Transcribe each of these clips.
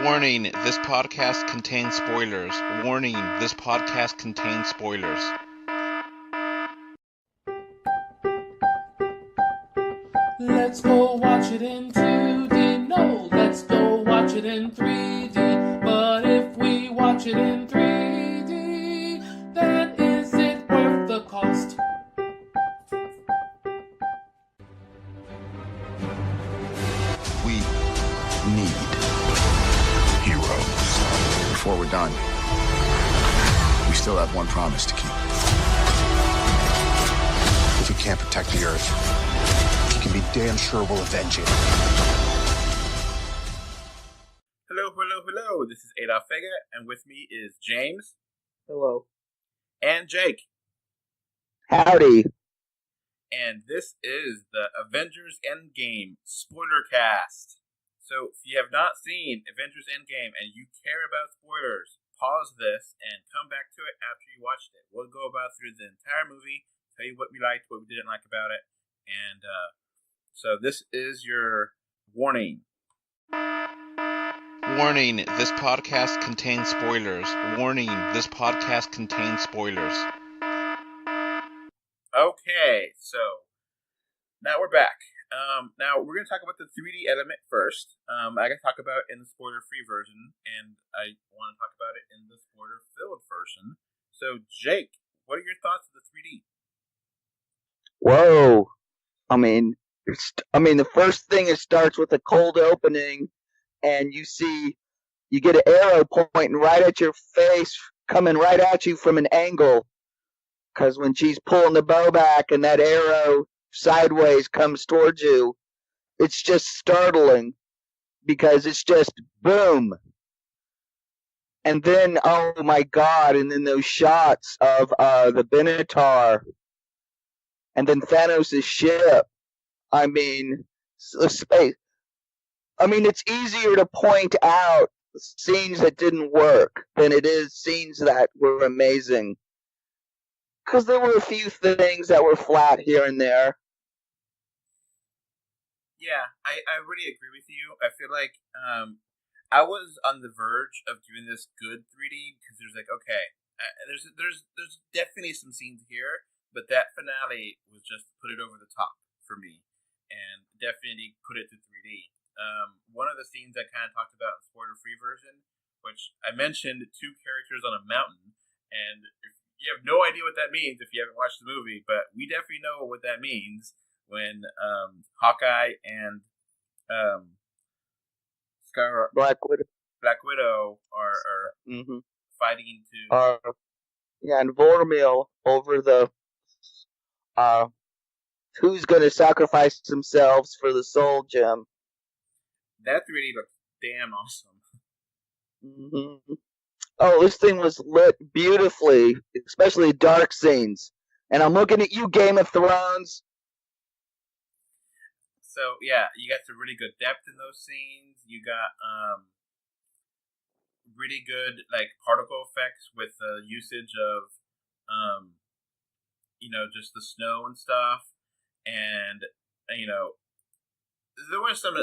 Warning, this podcast contains spoilers. Warning, this podcast contains spoilers. Let's go watch it in 2D. No, let's go watch it in 3D. But if we watch it in 3D, then is it worth the cost? We need heroes. Before we're done, we still have one promise to keep. If we can't protect the Earth, you can be damn sure we'll avenge it. Hello. This is Adolph and with me is James. Hello. And Jake. Howdy. And this is the Avengers EndGame spoiler cast. So if you have not seen Avengers EndGame and you care about spoilers, pause this and come back to it after you watched it. We'll go through the entire movie, tell you what we liked, what we didn't like about it, and so this is your warning. Warning, this podcast contains spoilers. Warning, this podcast contains spoilers. Okay, so now we're back. Now we're going to talk about the 3D element first. I got to talk about it in the spoiler-free version, and I want to talk about it in the spoiler-filled version. So, Jake, what are your thoughts of the 3D? Whoa. I mean, the first thing, it starts with a cold opening, and you get an arrow pointing right at your face, coming right at you from an angle. Because when she's pulling the bow back and that arrow sideways comes towards you, it's just startling because it's just boom. And then, oh my God, and then those shots of the Benatar and then Thanos' ship. I mean, space. I mean, it's easier to point out scenes that didn't work than it is scenes that were amazing. Because there were a few things that were flat here and there. Yeah, I really agree with you. I feel like I was on the verge of doing this good 3D because there's like, okay, there's definitely some scenes here, but that finale was just put it over the top for me, and definitely put it to 3D. One of the scenes I kind of talked about in the spoiler-free version, which I mentioned two characters on a mountain, and if you have no idea what that means if you haven't watched the movie, but we definitely know what that means when Hawkeye and Black Widow are fighting to... and Vormil over the... who's going to sacrifice themselves for the Soul Gem. That 3D looks damn awesome. Mm-hmm. Oh, this thing was lit beautifully, especially dark scenes. And I'm looking at you, Game of Thrones. So, yeah, you got some really good depth in those scenes. You got really good, like, particle effects with the usage of, just the snow and stuff. And, there were some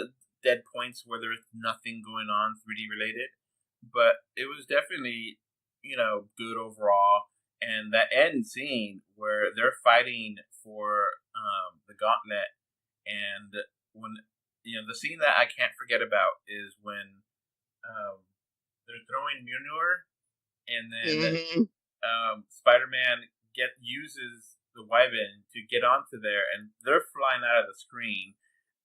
dead points where there was nothing going on 3D related. But it was definitely, good overall. And that end scene where they're fighting for the gauntlet, and when the scene that I can't forget about is when they're throwing Mjolnir, and then Spider-Man uses the Wyvern to get onto there, and they're flying out of the screen.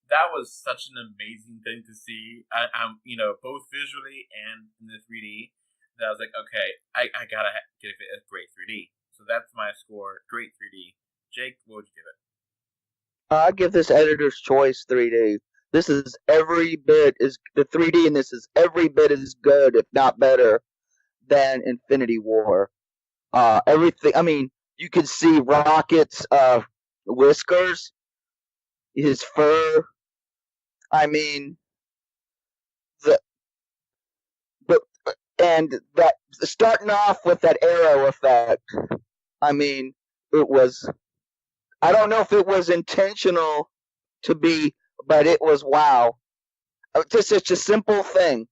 That was such an amazing thing to see. I'm both visually and in the 3D. That I was like, okay, I gotta give it a great 3D. So that's my score. Great 3D. Jake, what would you give it? I give this Editor's Choice 3D. This is every bit the 3D in this is every bit as good, if not better, than Infinity War. Everything. I mean, you can see Rocket's whiskers, his fur. I mean, and that starting off with that arrow effect. I mean, it was. I don't know if it was intentional to be, but it was wow. Just such a simple thing.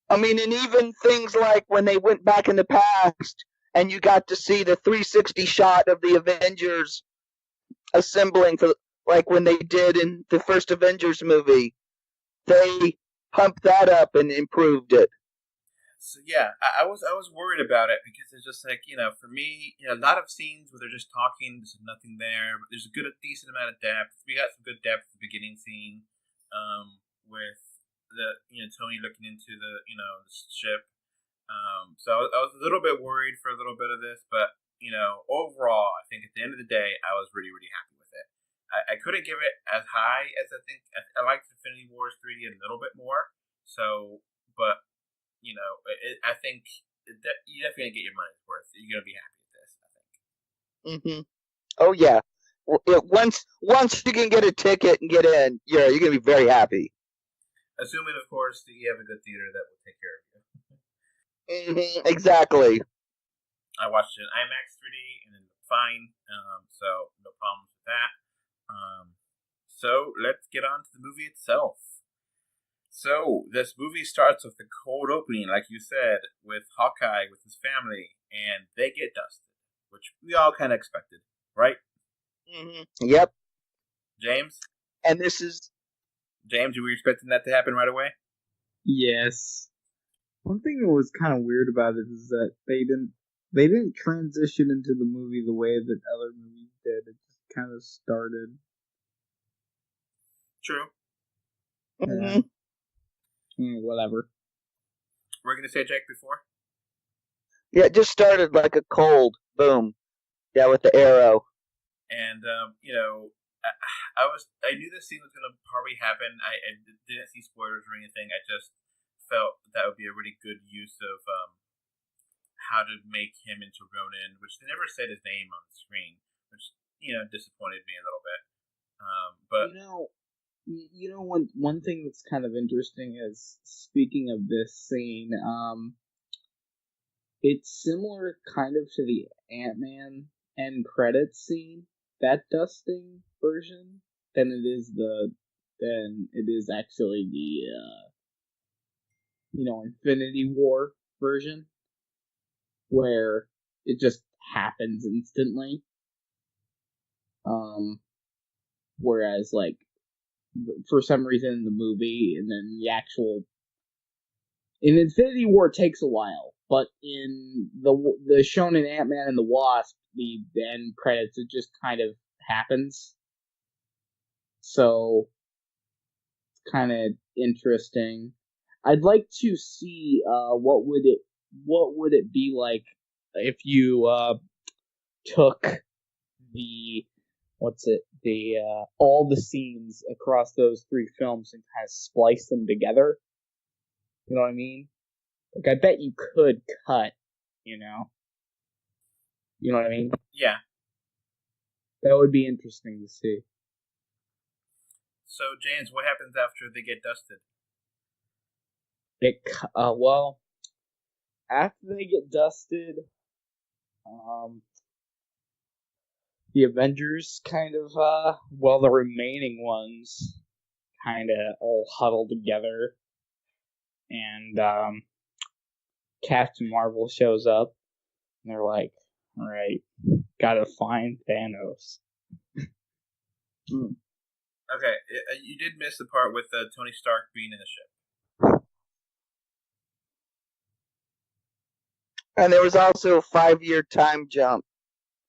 I mean, and even things like when they went back in the past and you got to see the 360 shot of the Avengers assembling, for like when they did in the first Avengers movie, they pumped that up and improved it. So yeah, I was worried about it because it's just like, for me, a lot of scenes where they're just talking, there's nothing there, but there's a decent amount of depth. We got some good depth at the beginning scene, with the Tony looking into the ship. So I was a little bit worried for a little bit of this, but overall, I think at the end of the day, I was really really happy with it. I couldn't give it as high as I think I liked Infinity Wars 3D a little bit more. So, but I think you definitely get your money's worth. You're gonna be happy with this, I think. Mm-hmm. Oh yeah. Once you can get a ticket and get in, you're gonna be very happy. Assuming, of course, that you have a good theater that will take care of you. Mm-hmm. Exactly. I watched it in IMAX 3D and it looked fine, so no problems with that. So let's get on to the movie itself. So, this movie starts with the cold opening, like you said, with Hawkeye with his family, and they get dusted, which we all kind of expected, right? Mm-hmm. Yep. James? And this is... James, you were expecting that to happen right away? Yes. One thing that was kind of weird about it is that they didn't transition into the movie the way that other movies did. It just kind of started. True. Mm-hmm. Whatever. Were you going to say Jake before? Yeah, it just started like a cold boom. Yeah, with the arrow. And I knew this scene was going to probably happen. I didn't see spoilers or anything. I just felt that would be a really good use of how to make him into Ronin, which they never said his name on the screen, which disappointed me a little bit. But one thing that's kind of interesting is, speaking of this scene, it's similar kind of to the Ant-Man end credits scene, that dusting version, than it is actually the Infinity War version, where it just happens instantly. Whereas, like, for some reason in the movie, and then in Infinity War, it takes a while, but in the Shonen Ant-Man and the Wasp, the end credits, it just kind of happens. So, it's kind of interesting. I'd like to see what would it be like if you took all the scenes across those three films and kind of splice them together. You know what I mean? Like, I bet you could cut, You know what I mean? Yeah. That would be interesting to see. So, James, what happens after they get dusted? Well, after they get dusted, the Avengers kind of, the remaining ones kind of all huddle together, and Captain Marvel shows up, and they're like, alright, gotta find Thanos. Okay, you did miss the part with Tony Stark being in the ship. And there was also a 5-year time jump.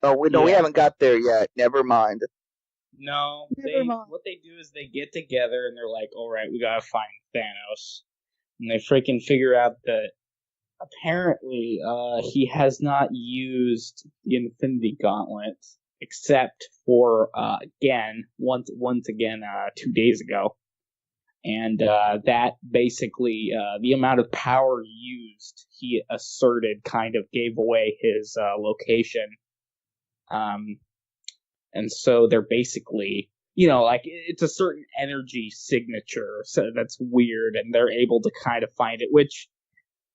Oh, we haven't got there yet. Never mind. No, what they do is they get together and they're like, alright, we gotta find Thanos. And they freaking figure out that apparently he has not used the Infinity Gauntlet except for once again 2 days ago. And that basically, the amount of power used, he asserted, kind of gave away his location. And so they're basically, it's a certain energy signature, so that's weird, and they're able to kind of find it, which,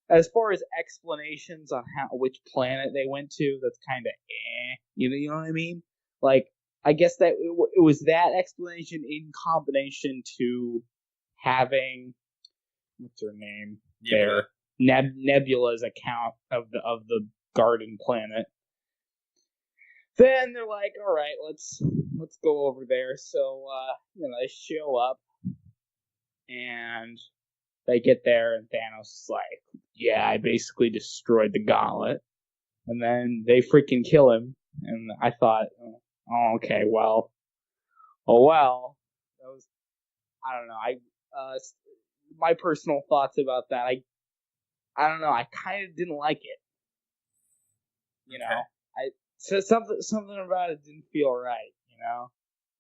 as far as explanations on which planet they went to, that's kind of you know what I mean? Like, I guess that it was that explanation in combination to having what's her name? Nebula. Nebula's account of the garden planet. Then they're like, all right, let's go over there. So they show up, and they get there, and Thanos is like, yeah, I basically destroyed the gauntlet. And then they freaking kill him, and I thought, oh, okay, well. That was, I don't know, my personal thoughts about that, I don't know, I kind of didn't like it. You know? So something about it didn't feel right, you know?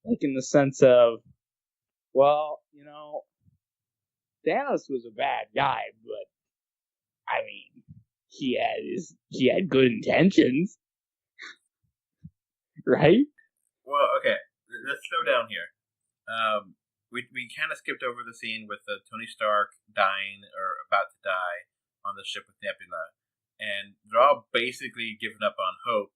Like in the sense of, well, you know, Thanos was a bad guy, but I mean, he had good intentions, right? Well, okay, let's slow down here. We kind of skipped over the scene with Tony Stark dying or about to die on the ship with Nebula, and they're all basically giving up on hope.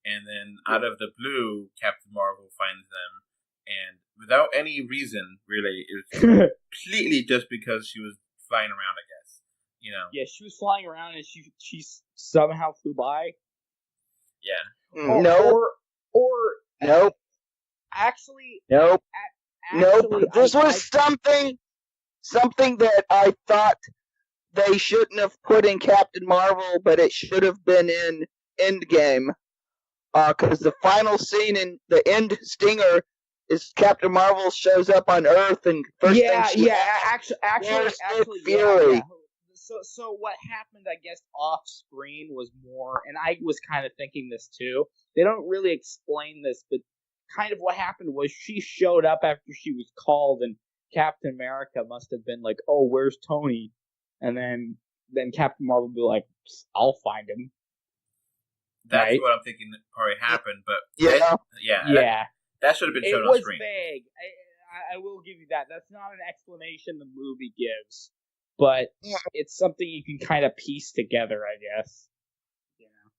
And then out of the blue, Captain Marvel finds them, and without any reason, really, it was completely just because she was flying around, I guess. You know? Yeah, she was flying around, and she somehow flew by. Yeah. Nope. Nope. Actually, nope. Actually, nope. This was something that I thought they shouldn't have put in Captain Marvel, but it should have been in Endgame. Because the final scene in the end stinger is Captain Marvel shows up on Earth and actually, Fury. Yeah. So what happened, I guess, off screen was more, and I was kind of thinking this too. They don't really explain this, but kind of what happened was she showed up after she was called, and Captain America must have been like, "Oh, where's Tony?" And then Captain Marvel would be like, "I'll find him." That's right? What I'm thinking probably happened, but that should have been shown on screen. It was vague. I will give you that. That's not an explanation the movie gives, but it's something you can kind of piece together, I guess. You know.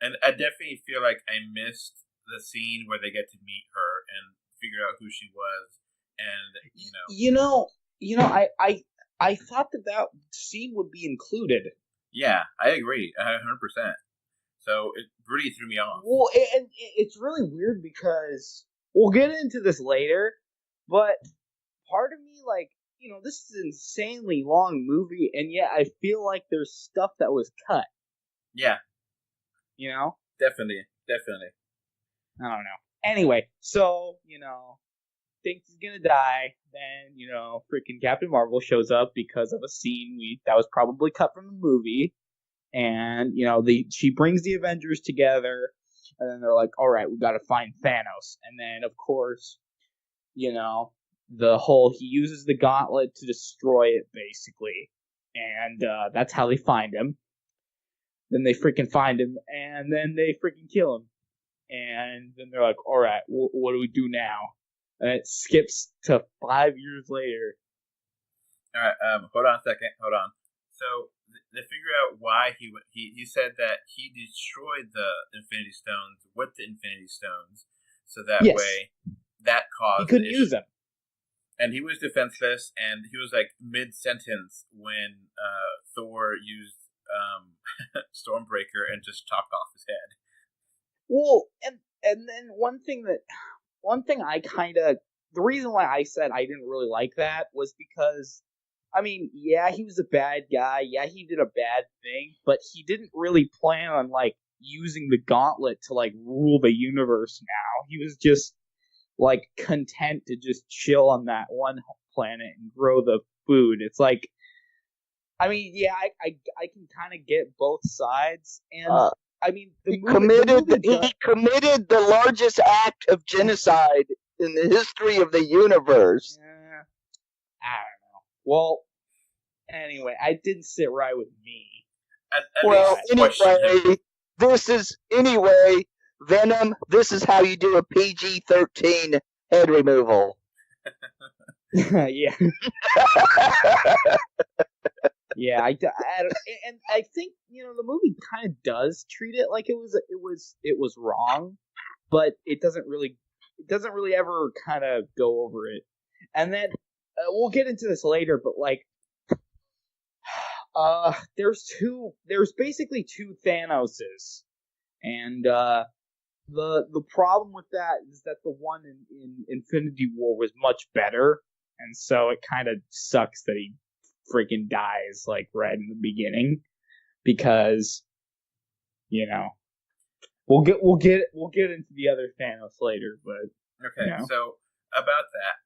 And I definitely feel like I missed the scene where they get to meet her and figure out who she was, and I thought that scene would be included. Yeah, I agree, 100%. So it really threw me off. Well, and it's really weird because we'll get into this later, but part of me, like, you know, this is an insanely long movie, and yet I feel like there's stuff that was cut. Yeah. You know? Definitely. I don't know. Anyway, so, you know, thinks he's gonna die, then, you know, freaking Captain Marvel shows up because of a scene that was probably cut from the movie. And, you know, she brings the Avengers together, and then they're like, all right, we gotta find Thanos. And then, of course, you know, he uses the gauntlet to destroy it, basically. And that's how they find him. Then they freaking find him, and then they freaking kill him. And then they're like, all right, what do we do now? And it skips to 5 years later. All right, hold on a second. Hold on. So they figure out why he said that he destroyed the Infinity Stones with the Infinity Stones, so that way that caused he couldn't use them, and he was defenseless, and he was like mid-sentence when Thor used Stormbreaker and just chopped off his head. Well, and then one thing I kind of, the reason why I said I didn't really like that was because, I mean, yeah, he was a bad guy. Yeah, he did a bad thing, but he didn't really plan on, like, using the gauntlet to, like, rule the universe now. He was just, like, content to just chill on that one planet and grow the food. It's like, I mean, yeah, I can kind of get both sides, and I mean, he committed the largest act of genocide in the history of the universe. I don't know. Well, anyway, it didn't sit right with me. Venom, this is how you do a PG-13 head removal. Yeah. Yeah, and I think, you know, the movie kind of does treat it like it was wrong, but it doesn't really ever kind of go over it. And then we'll get into this later, but like There's basically two Thanoses, and the problem with that is that the one in Infinity War was much better, and so it kind of sucks that he freaking dies like right in the beginning, because we'll get into the other Thanos later, but okay. So about that,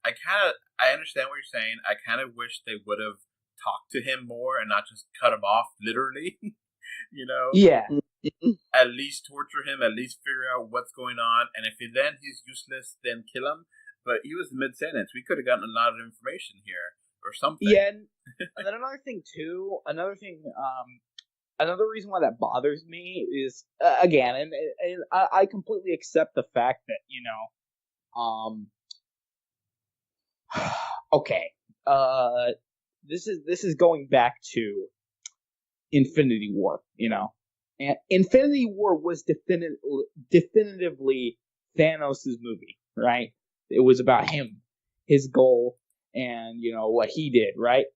I understand what you're saying. I kind of wish they would have talked to him more and not just cut him off literally. Yeah. At least torture him. At least figure out what's going on. And if he's useless, then kill him. But he was mid-sentence. We could have gotten a lot of information here or something. Yeah. And then another reason why that bothers me is again, and I completely accept the fact that okay. This is going back to Infinity War, and Infinity War was definitively Thanos' movie, right? It was about him, his goal, and what he did, right?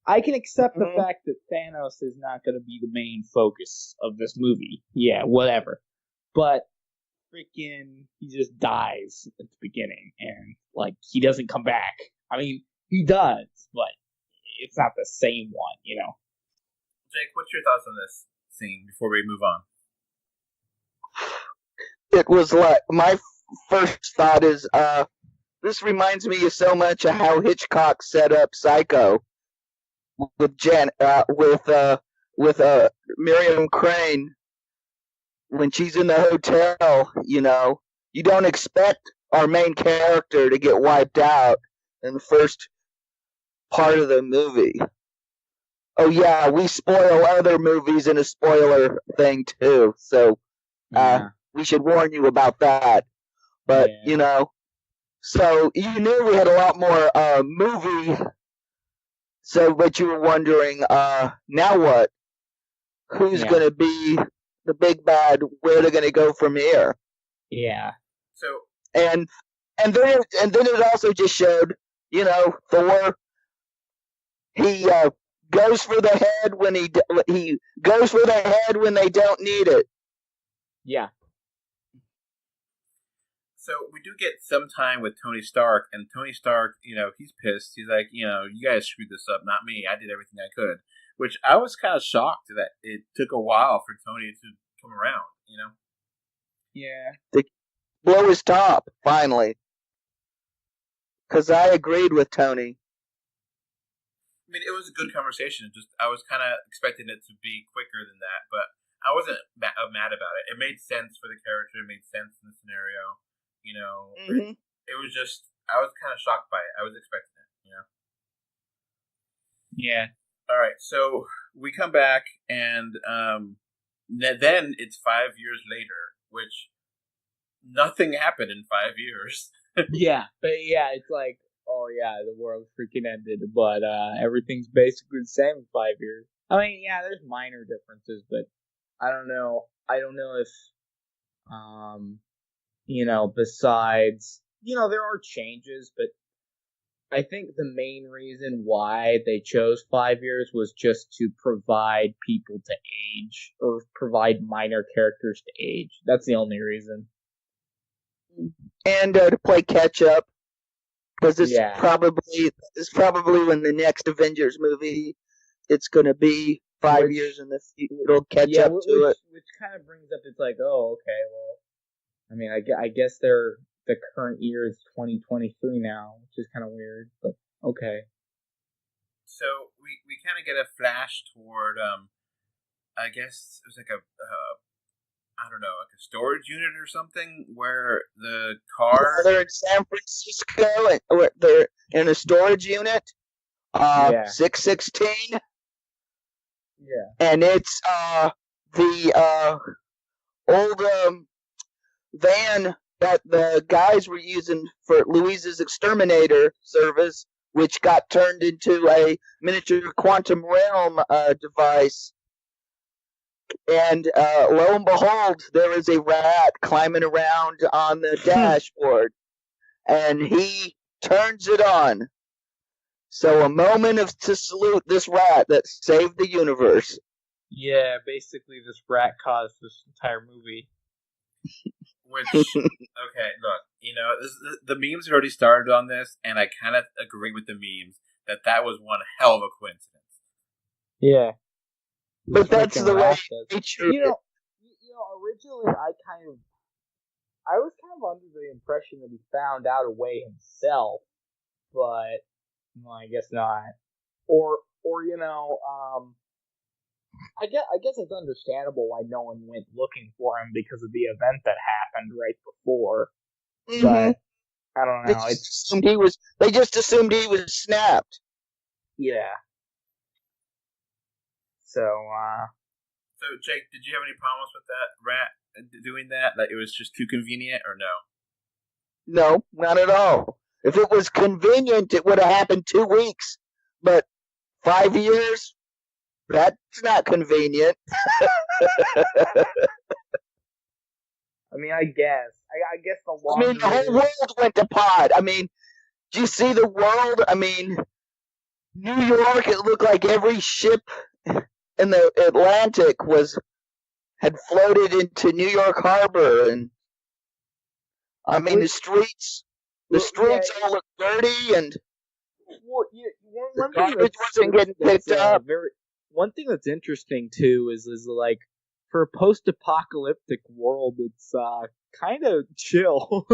I can accept the fact that Thanos is not going to be the main focus of this movie. Yeah, whatever. But freaking, he just dies at the beginning, and he doesn't come back. I mean, he does, but it's not the same one, Jake, what's your thoughts on this scene before we move on? It was my first thought is, this reminds me so much of how Hitchcock set up Psycho with Miriam Crane when she's in the hotel. You don't expect our main character to get wiped out in the first part of the movie. Oh yeah, we spoil other movies in a spoiler thing too, so we should warn you about that. But so you knew we had a lot more movie. So, but you were wondering, now what? Who's going to be the big bad? Where they're going to go from here? Yeah. So and then it also just showed, Thor. He goes for the head when he goes for the head when they don't need it. Yeah. So we do get some time with Tony Stark, and Tony Stark, he's pissed. He's like, you guys screwed this up, not me. I did everything I could. Which I was kind of shocked that it took a while for Tony to come around, Yeah. To blow his top, finally. Because I agreed with Tony. I mean, it was a good conversation. Just I was kind of expecting it to be quicker than that, but I wasn't mad about it. It made sense for the character. It made sense in the scenario. It was just I was kind of shocked by it. I was expecting it. Yeah. All right, so we come back, and then it's 5 years later, which nothing happened in 5 years. Yeah, but it's like, oh yeah, the world freaking ended, but everything's basically the same in 5 years. I mean, yeah, there's minor differences, but I don't know if, besides, there are changes, but I think the main reason why they chose 5 years was just to provide people to age, or provide minor characters to age. That's the only reason. And to play catch up, because it's probably when the next Avengers movie, it's going to be 5 years in the future. It'll catch up to it. Which kind of brings up, it's like, oh, okay, well, I mean, I guess the current year is 2023 now, which is kind of weird, but okay. So we kind of get a flash toward, I guess it was like I don't know, like a storage unit or something, where the car... They're in San Francisco, and they're in a storage unit, 616. Yeah. And it's the old van that the guys were using for Louise's exterminator service, which got turned into a miniature quantum realm device. And lo and behold, there is a rat climbing around on the dashboard, and he turns it on. So a moment to salute this rat that saved the universe. Yeah, basically this rat caused this entire movie. Which, okay, look, the memes had already started on this, and I kind of agree with the memes that was one hell of a coincidence. Yeah. But that's the way nature. Originally I was kind of under the impression that he found out a way himself, but I guess not. Or I guess it's understandable why no one went looking for him because of the event that happened right before. Mm-hmm. But I don't know. They just assumed he was snapped. Yeah. So Jake, did you have any problems with that rat doing that? Like, it was just too convenient, or no? No, not at all. If it was convenient, it would have happened 2 weeks. But 5 years? That's not convenient. I mean, I guess the longer. The whole world went to pod. Do you see the world? New York, it looked like every ship in the Atlantic had floated into New York Harbor, and the streets all look dirty, and the garbage wasn't getting picked up. One thing that's interesting too is like, for a post-apocalyptic world, it's kind of chill.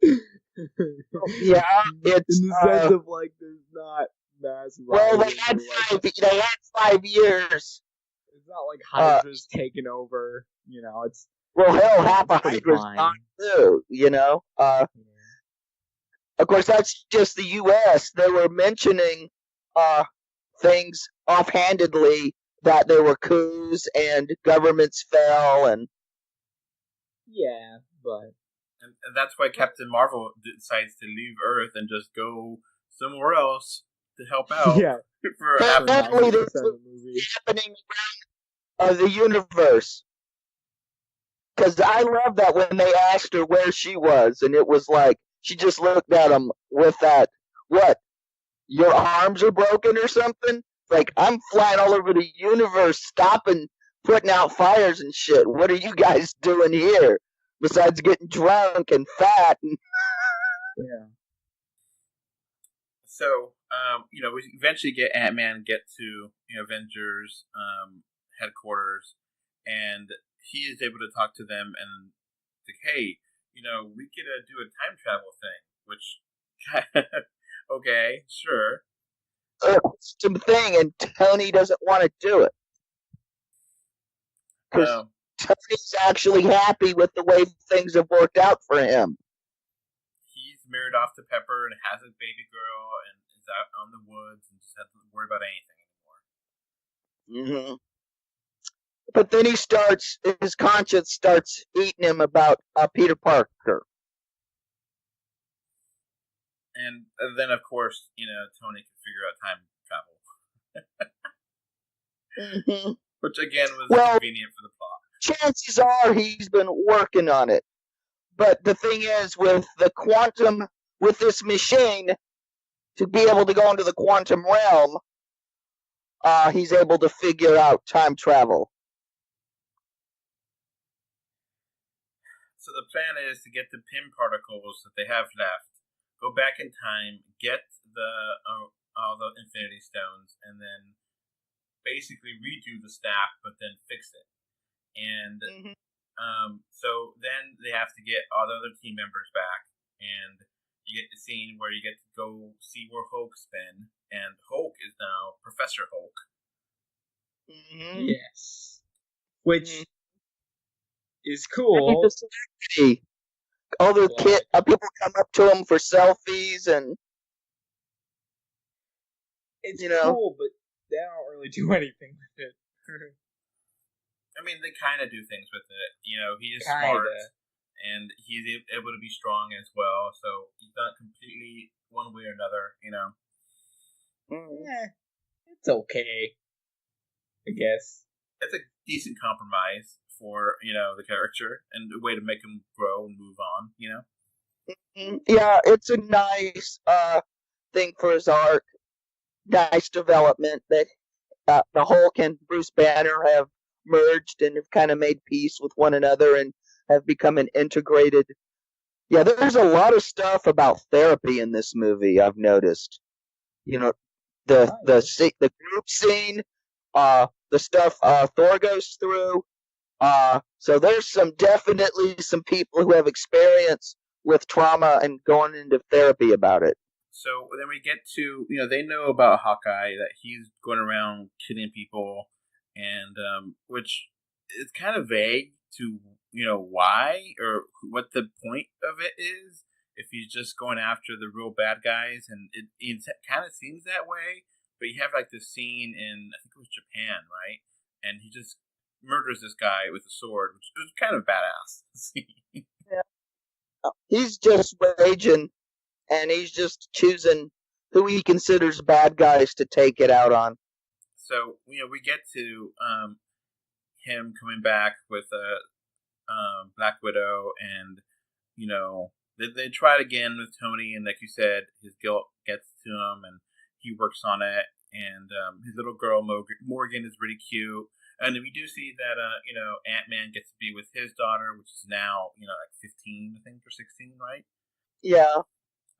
Yeah, it's in the sense of like there's not mass. Well, they had 5 years. It's not like Hydra's taken over. It's hell, half of Hydra's gone too. Of course, that's just the U.S. They were mentioning things offhandedly that there were coups and governments fell, and yeah, but and that's why Captain Marvel decides to leave Earth and just go somewhere else to help out. Yeah, for definitely this was happening around the universe. Because I love that when they asked her where she was, and it was like she just looked at him with that, what? Your arms are broken or something? Like, I'm flying all over the universe, stopping, putting out fires and shit. What are you guys doing here? Besides getting drunk and fat. Yeah. So, we eventually get Ant-Man to Avengers headquarters, and he is able to talk to them and like, hey, we could do a time travel thing, which, okay, sure. Some thing, and Tony doesn't want to do it because Tony's actually happy with the way things have worked out for him. He's married off to Pepper and has a baby girl and is out on the woods and just doesn't worry about anything anymore. Mm-hmm. But then his conscience starts eating him about Peter Parker. And then, of course, Tony can figure out time travel. Mm-hmm. Which, again, was convenient for the plot. Chances are he's been working on it. But the thing is, with this machine, to be able to go into the quantum realm, he's able to figure out time travel. So the plan is to get the Pym particles that they have left, go back in time, get all the Infinity Stones, and then basically redo the staff, but then fix it. And so then they have to get all the other team members back, and you get the scene where you get to go see where Hulk's been, and Hulk is now Professor Hulk. Mm-hmm. Yes. Which is cool. All the people come up to him for selfies, and it's cool, but they don't really do anything with it. They kind of do things with it. He is smart, and he's able to be strong as well, so he's not completely one way or another, Yeah, it's okay, I guess. It's a decent compromise for, the character, and a way to make him grow and move on, Yeah, it's a nice thing for his arc. nice development that the Hulk and Bruce Banner have merged and have kind of made peace with one another and have become an integrated. Yeah, there's a lot of stuff about therapy in this movie. I've noticed. The group scene, the stuff Thor goes through. So there's definitely some people who have experience with trauma and going into therapy about it. So then we get to, they know about Hawkeye, that he's going around killing people, and which is kind of vague to, why or what the point of it is, if he's just going after the real bad guys, and it kind of seems that way, but you have like this scene in, I think it was Japan, right? And he just murders this guy with a sword, which is kind of badass. Yeah. He's just raging, and he's just choosing who he considers bad guys to take it out on. So, we get to him coming back with Black Widow, and, they try it again with Tony, and like you said, his guilt gets to him, and he works on it, and his little girl, Morgan, is really cute. And we do see that, Ant-Man gets to be with his daughter, which is now, like 15, I think, or 16, right? Yeah.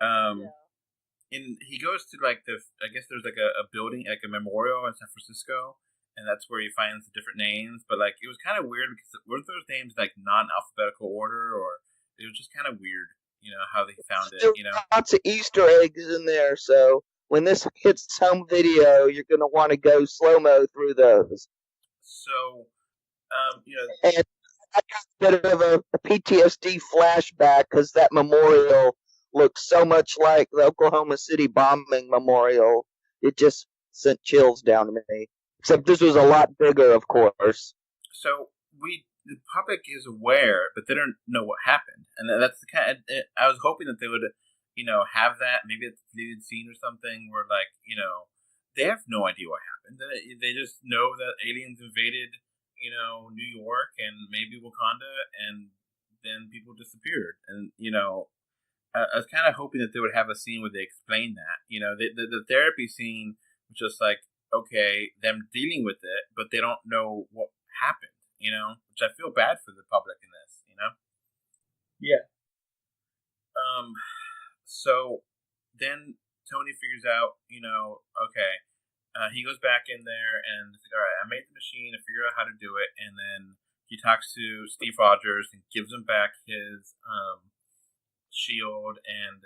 And he goes to, like, I guess there's, like, a building, like a memorial in San Francisco, and that's where he finds the different names. But, like, it was kind of weird because weren't those names, like, non-alphabetical order, or it was just kind of weird, how they found it, Lots of Easter eggs in there, so when this hits home video, you're going to want to go slow-mo through those. So, And I got a bit of a PTSD flashback because that memorial looks so much like the Oklahoma City bombing memorial. It just sent chills down to me. Except this was a lot bigger, of course. So the public is aware, but they don't know what happened, and that's the kind. I was hoping that they would, have that. Maybe it's a deleted scene or something where, like, they have no idea what happened. They just know that aliens invaded, New York and maybe Wakanda, and then people disappeared. And, I was kind of hoping that they would have a scene where they explain that. The therapy scene was just like, okay, them dealing with it, but they don't know what happened, which I feel bad for the public in this, Yeah. So then Tony figures out, okay, he goes back in there and he's like, all right, I made the machine, I figured out how to do it, and then he talks to Steve Rogers and gives him back his shield, and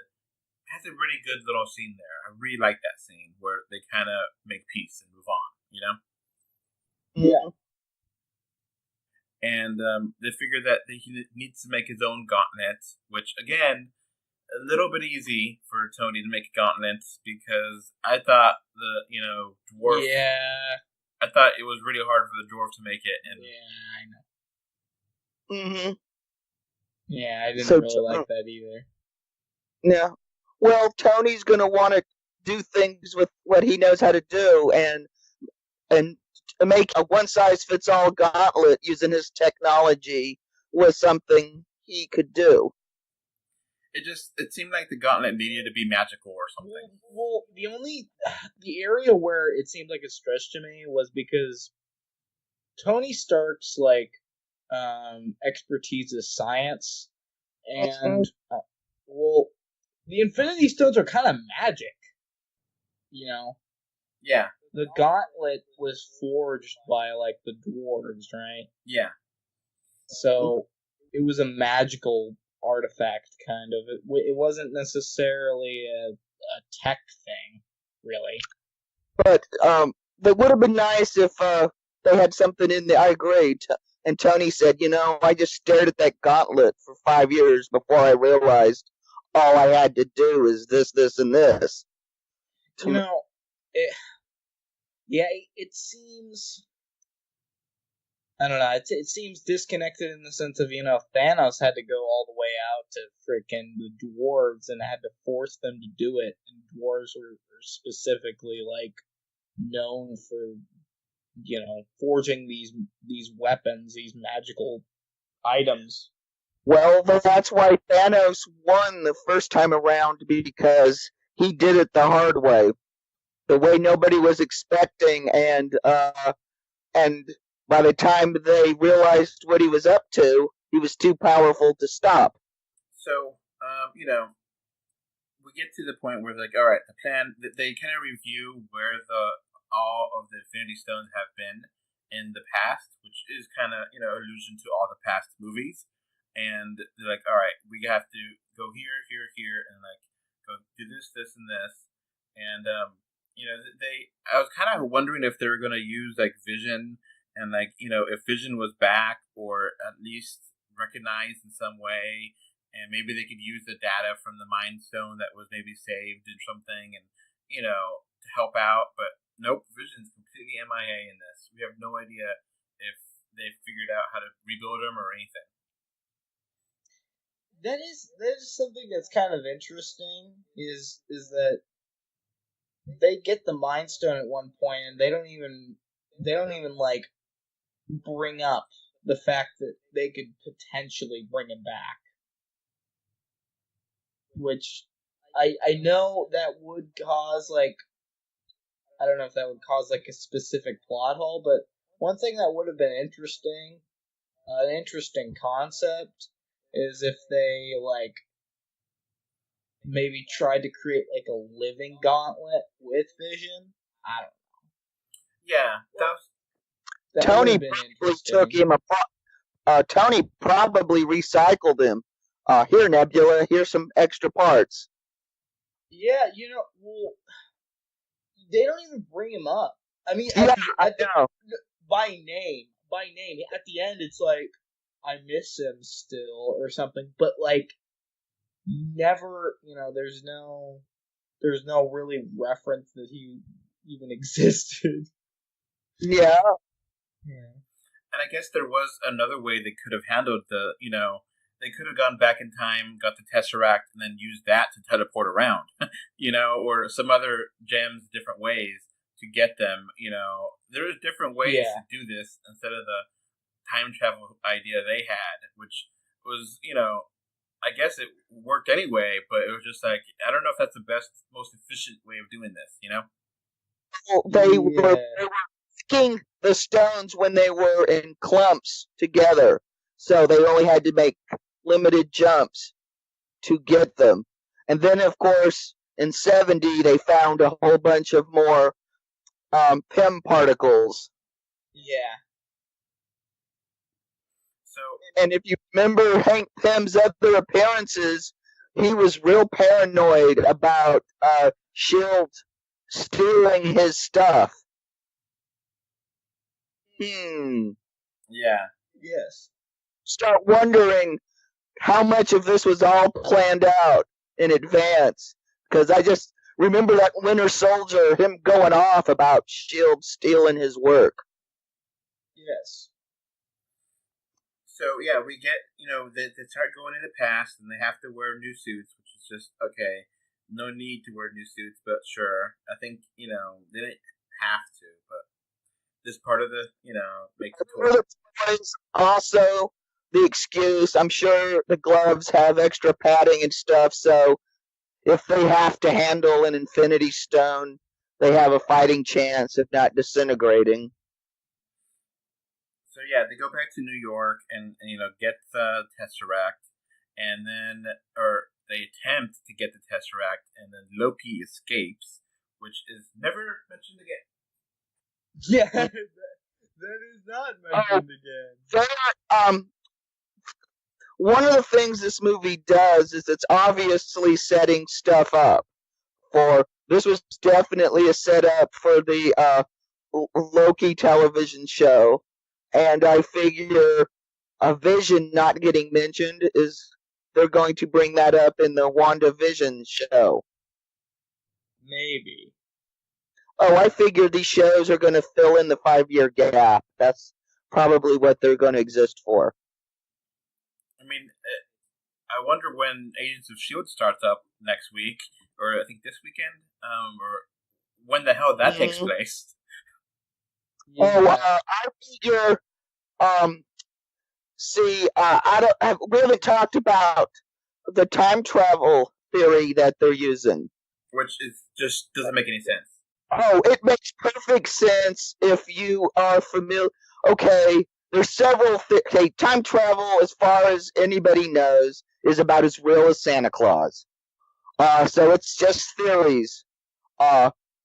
has a really good little scene there. I really like that scene where they kind of make peace and move on, Yeah. And they figure that he needs to make his own gauntlet, which, again, a little bit easy for Tony to make a gauntlet, because I thought the, dwarf... Yeah. I thought it was really hard for the dwarf to make it. And Yeah, I know. Mm-hmm. Yeah, I didn't really like that either. Yeah. Well, Tony's going to want to do things with what he knows how to do, and make a one-size-fits-all gauntlet using his technology was something he could do. It seemed like the gauntlet needed to be magical or something. Well, the area where it seemed like a stretch to me was because Tony Stark's, like, expertise is science, and, the Infinity Stones are kind of magic, Yeah. The gauntlet was forged by, like, the dwarves, right? Yeah. So it was a magical artifact, kind of. It wasn't necessarily a tech thing, really. But it would have been nice if they had something in there. I agree. And Tony said, I just stared at that gauntlet for 5 years before I realized all I had to do is this, this, and this. It seems... I don't know, it seems disconnected in the sense of, Thanos had to go all the way out to frickin' the dwarves and had to force them to do it, and dwarves were specifically, like, known for, forging these weapons, these magical items. Well, that's why Thanos won the first time around, because he did it the hard way. the way nobody was expecting, and by the time they realized what he was up to, he was too powerful to stop. So, we get to the point where like, all right, the plan. They kind of review where all of the Infinity Stones have been in the past, which is kind of allusion to all the past movies. And they're like, all right, we have to go here, here, here, and like go do this, this, and this. And I was kind of wondering if they were going to use like Vision, and like if Vision was back or at least recognized in some way, and maybe they could use the data from the Mind Stone that was maybe saved or something, and to help out. But nope, Vision's completely MIA in this. We have no idea if they've figured out how to rebuild him or anything. That is something that's kind of interesting. Is that they get the Mind Stone at one point, and they don't even like bring up the fact that they could potentially bring him back. Which I know that would cause like, I don't know if that would cause like a specific plot hole, but one thing that would have been interesting, an interesting concept, is if they like maybe tried to create like a living gauntlet with Vision. I don't know. Yeah, that Tony probably took him apart. Tony probably recycled him. Here, Nebula, here's some extra parts. Yeah, well, they don't even bring him up. I mean, by name. At the end, it's like, I miss him still, or something. But like, never, there's no really reference that he even existed. Yeah. And I guess there was another way they could have handled they could have gone back in time, got the Tesseract, and then used that to teleport around, or some other gems, different ways to get them. There's different ways to do this instead of the time travel idea they had, which was, I guess it worked anyway, but it was just like, I don't know if that's the best, most efficient way of doing this, Well, they were picking the stones when they were in clumps together, so they only had to make limited jumps to get them. And then, of course, in 70, they found a whole bunch of more PEM particles. Yeah. So, and if you remember Hank Pym's other appearances, he was real paranoid about S.H.I.E.L.D. stealing his stuff. Yeah. Yes. Start wondering how much of this was all planned out in advance. Because I just remember that Winter Soldier, him going off about S.H.I.E.L.D. stealing his work. Yes. So, yeah, we get, they start going in the past, and they have to wear new suits, which is just, okay, no need to wear new suits, but sure. I think, they didn't have to, but this part of the, makes it cool. Also, the excuse, I'm sure the gloves have extra padding and stuff, so if they have to handle an Infinity Stone, they have a fighting chance, if not disintegrating. So yeah, they go back to New York and get the Tesseract, and then, or they attempt to get the Tesseract, and then Loki escapes, which is never mentioned again. Yeah, that is not mentioned again. One of the things this movie does is it's obviously setting stuff up for. This was definitely a setup for the Loki television show. And I figure a Vision not getting mentioned is they're going to bring that up in the WandaVision show. Maybe. Oh, I figure these shows are going to fill in the 5-year gap. That's probably what they're going to exist for. I mean, I wonder when Agents of S.H.I.E.L.D. starts up next week, or I think this weekend, or when the hell that takes place. Yeah. Oh, I figure. We haven't talked about the time travel theory that they're using, which is just doesn't make any sense. Oh, it makes perfect sense if you are familiar. Okay, there's several. Okay, time travel, as far as anybody knows, is about as real as Santa Claus. So it's just theories.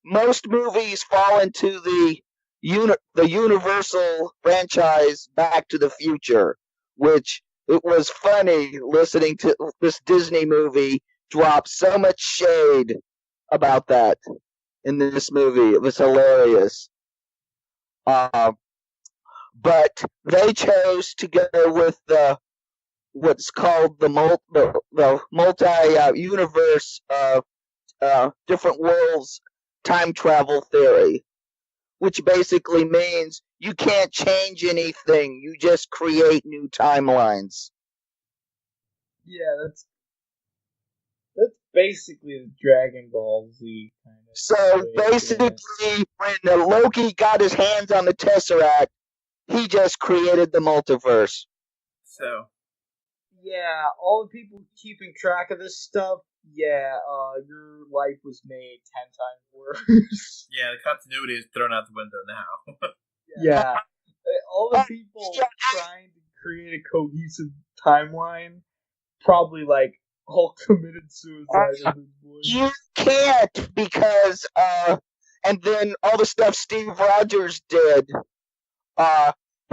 Most movies fall into the Universal franchise Back to the Future, which it was funny listening to this Disney movie drop so much shade about that in this movie. It was hilarious. But they chose to go with what's called the multi universe different worlds time travel theory, which basically means you can't change anything, you just create new timelines. Yeah, that's basically the Dragon Ball Z kind of. So basically, when Loki got his hands on the Tesseract, he just created the multiverse. So, yeah, all the people keeping track of this stuff, your life was made 10 times worse. Yeah, the continuity is thrown out the window now. Yeah. All the people trying to create a cohesive timeline probably, all committed suicide at this point. You can't, because, and then all the stuff Steve Rogers did,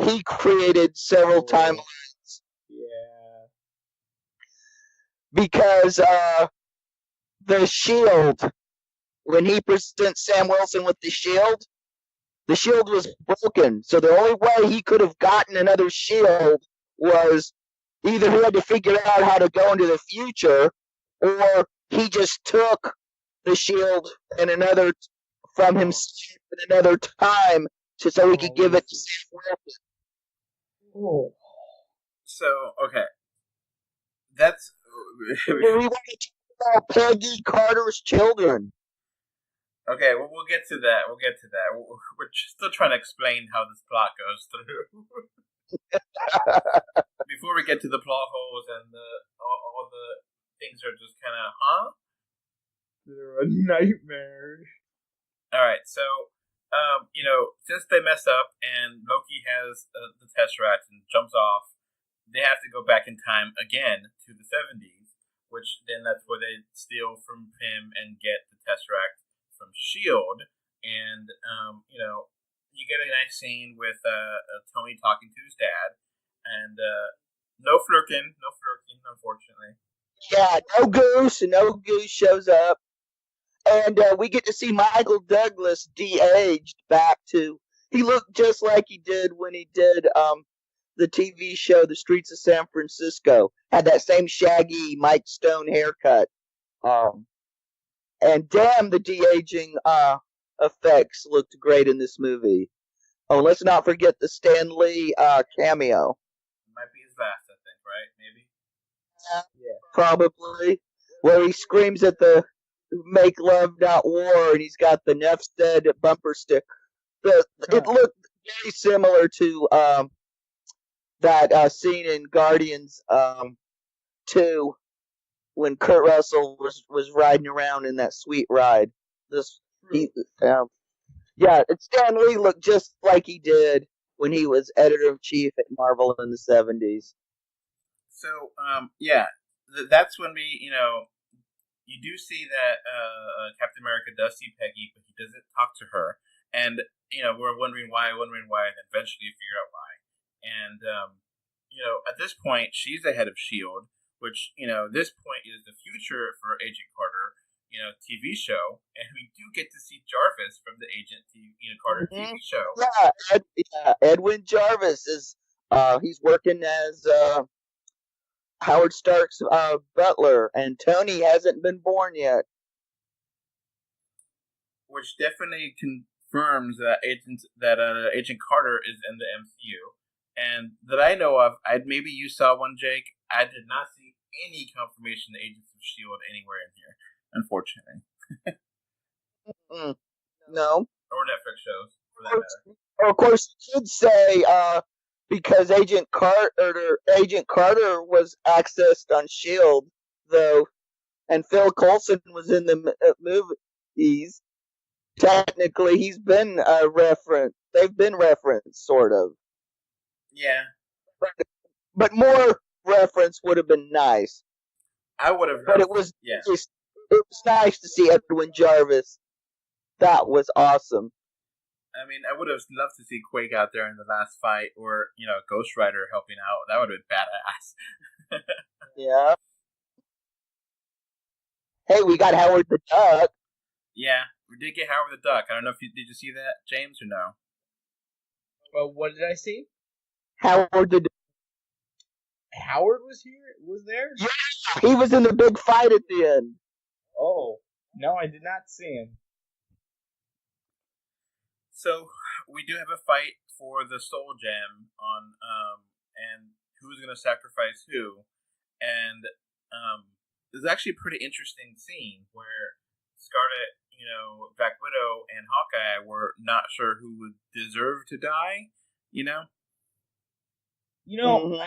he created several timelines. Yeah. Because, the shield, when he presents Sam Wilson with the shield was broken. So the only way he could have gotten another shield was either he had to figure out how to go into the future, or he just took the shield in from him in another time so he could give it to Sam Wilson. Oh. So, okay. That's... We want to talk about Peggy Carter's children. Okay, well, we'll get to that. We're still trying to explain how this plot goes through. Before we get to the plot holes and all the things are just kind of, huh? They're a nightmare. Alright, so, since they mess up and Loki has the Tesseract and jumps off, they have to go back in time again to the 70s, which then that's where they steal from him and get the Tesseract from S.H.I.E.L.D., and, you get a nice scene with Tony talking to his dad, and no flirting, unfortunately. Yeah, no Goose shows up. And we get to see Michael Douglas de-aged back to... He looked just like he did when he did the TV show The Streets of San Francisco. Had that same shaggy Mike Stone haircut. And damn, the de-aging effects looked great in this movie. Oh, let's not forget the Stan Lee cameo. Might be his last, I think, right? Maybe? Yeah. Probably. Where he screams at the Make Love Not War, and he's got the Neff Said bumper sticker. It looked very similar to that scene in Guardians 2 when Kurt Russell was riding around in that sweet ride. Stan Lee looked just like he did when he was editor-in-chief at Marvel in the 70s. So, that's when we, you do see that Captain America does see Peggy, but he doesn't talk to her. And, we're wondering why, and eventually you figure out why. And, at this point, she's the head of S.H.I.E.L.D., which, this point is the future for Agent Carter, TV show. And we do get to see Jarvis from the Agent Carter TV show. Yeah, Edwin Jarvis is, he's working as Howard Stark's butler, and Tony hasn't been born yet. Which definitely confirms that Agent Carter is in the MCU. And that I know of, maybe you saw one, Jake. I did not see any confirmation of Agents of S.H.I.E.L.D. anywhere in here, unfortunately. No. Or Netflix shows, for that matter. Or of course, you could say because Agent Carter was accessed on S.H.I.E.L.D., though, and Phil Coulson was in the movies. technically he's been referenced. They've been referenced, sort of. Yeah. But more reference would have been nice. I would have. But it was Yeah. It was nice to see Edwin Jarvis. That was awesome. I mean, I would have loved to see Quake out there in the last fight, or Ghost Rider helping out. That would have been badass. Yeah. Hey, we got Howard the Duck. Yeah, we did get Howard the Duck. I don't know if did you see that, James, or no? Well, what did I see? Howard the Duck. Howard was there? Yeah, he was in the big fight at the end. Oh, no, I did not see him. So, we do have a fight for the Soul Gem on, and who's going to sacrifice who. And, there's actually a pretty interesting scene where Scarlet, Black Widow, and Hawkeye were not sure who would deserve to die, Mm-hmm.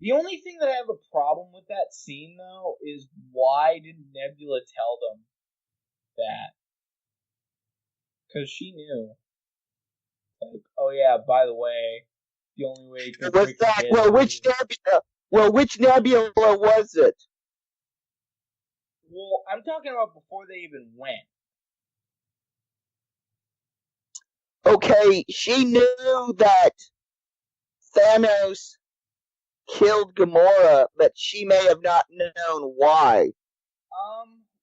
The only thing that I have a problem with that scene, though, is why didn't Nebula tell them that? Because she knew. Like, oh yeah, by the way, the only way you can was that? Well, which Nebula? Well, which Nebula was it? Well, I'm talking about before they even went. Okay, she knew that Thanos killed Gamora, but she may have not known why.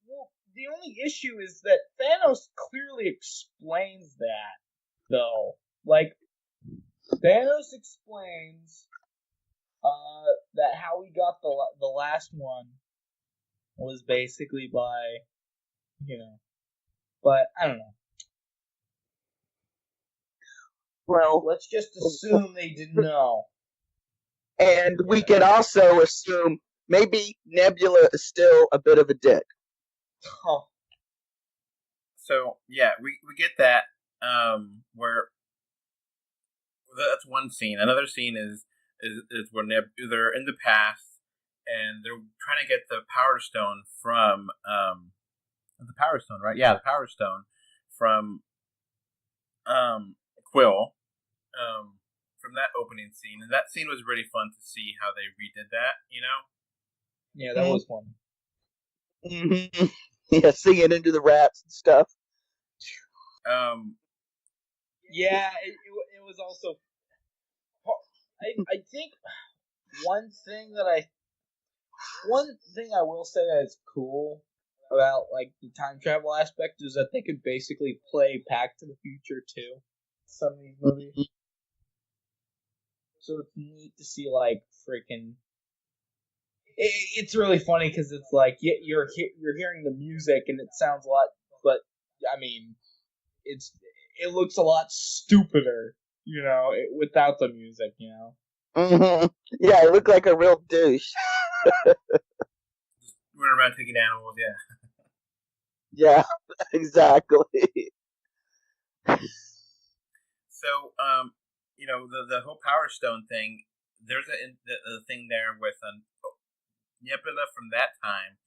Well, the only issue is that Thanos clearly explains that, though. Like, Thanos explains that how he got the last one was basically by, but I don't know. Well, let's just assume they didn't know. And we can also assume maybe Nebula is still a bit of a dick. Oh. So, yeah, we get that, where that's one scene. Another scene is where they're in the past, and they're trying to get the Power Stone from, the Power Stone, right? Yeah, the Power Stone from, Quill, from that opening scene. And that scene was really fun to see how they redid that, Yeah, that was fun. Mm-hmm. Yeah, singing into the rats and stuff. Yeah, it was also. I think one thing I will say that is cool about like the time travel aspect is that they could basically play Back to the Future too. Some of these movies. So it's neat to see like freaking. It's really funny because it's like you're hearing the music and it sounds a lot, but I mean, it looks a lot stupider, without the music, Mm-hmm. Yeah, it looked like a real douche. Just running around taking animals, yeah. Yeah, exactly. So, the whole Power Stone thing. There's a thing there with Nebula from that time,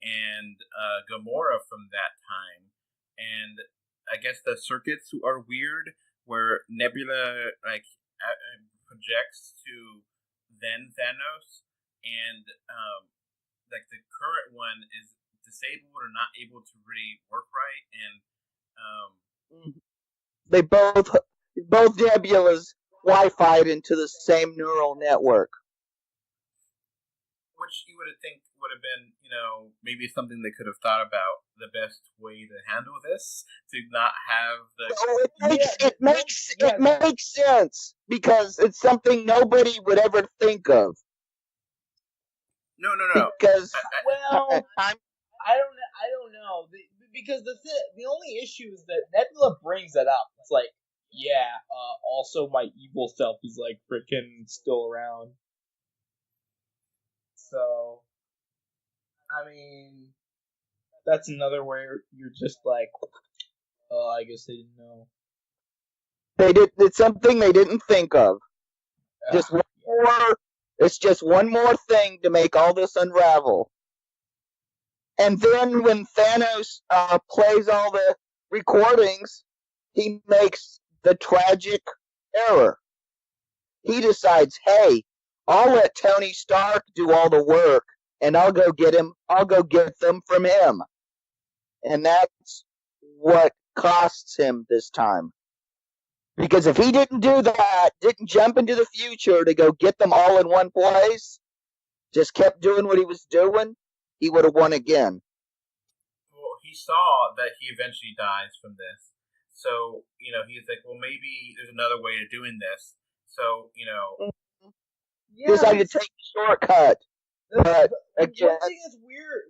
and Gamora from that time, and I guess the circuits are weird, where Nebula projects to then Thanos, and like the current one is disabled or not able to really work right, and they both Nebulas Wi-Fi'd into the same neural network. Which you would think would have been, maybe something they could have thought about the best way to handle this, to not have the. Well, it makes sense because it's something nobody would ever think of. No. Because I don't know because the only issue is that Nebula brings that up. It's like, yeah, also my evil self is like freaking still around. So, I mean, that's another where you're just like, oh, I guess they didn't know. It's something they didn't think of. Just one more. It's just one more thing to make all this unravel. And then when Thanos plays all the recordings, he makes the tragic error. He decides, hey, I'll let Tony Stark do all the work, and I'll go get them from him. And that's what costs him this time. Because if he didn't do that, didn't jump into the future to go get them all in one place, just kept doing what he was doing, he would have won again. Well, he saw that he eventually dies from this. So, he's like, well, maybe there's another way of doing this. So, decided to take a shortcut. But again,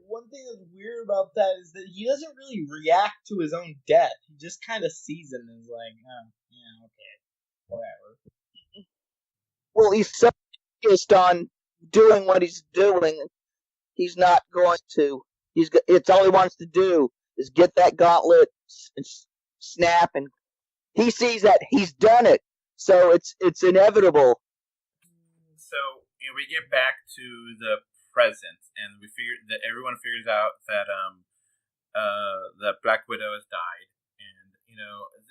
one thing that's weird about that is that he doesn't really react to his own death. He just kind of sees it and is like, oh, yeah, okay, whatever. Well, he's so focused on doing what he's doing, he's not going to. It's all he wants to do is get that gauntlet and snap, and he sees that he's done it. So it's inevitable. So we get back to the present, and we figure that everyone figures out that that Black Widow has died, and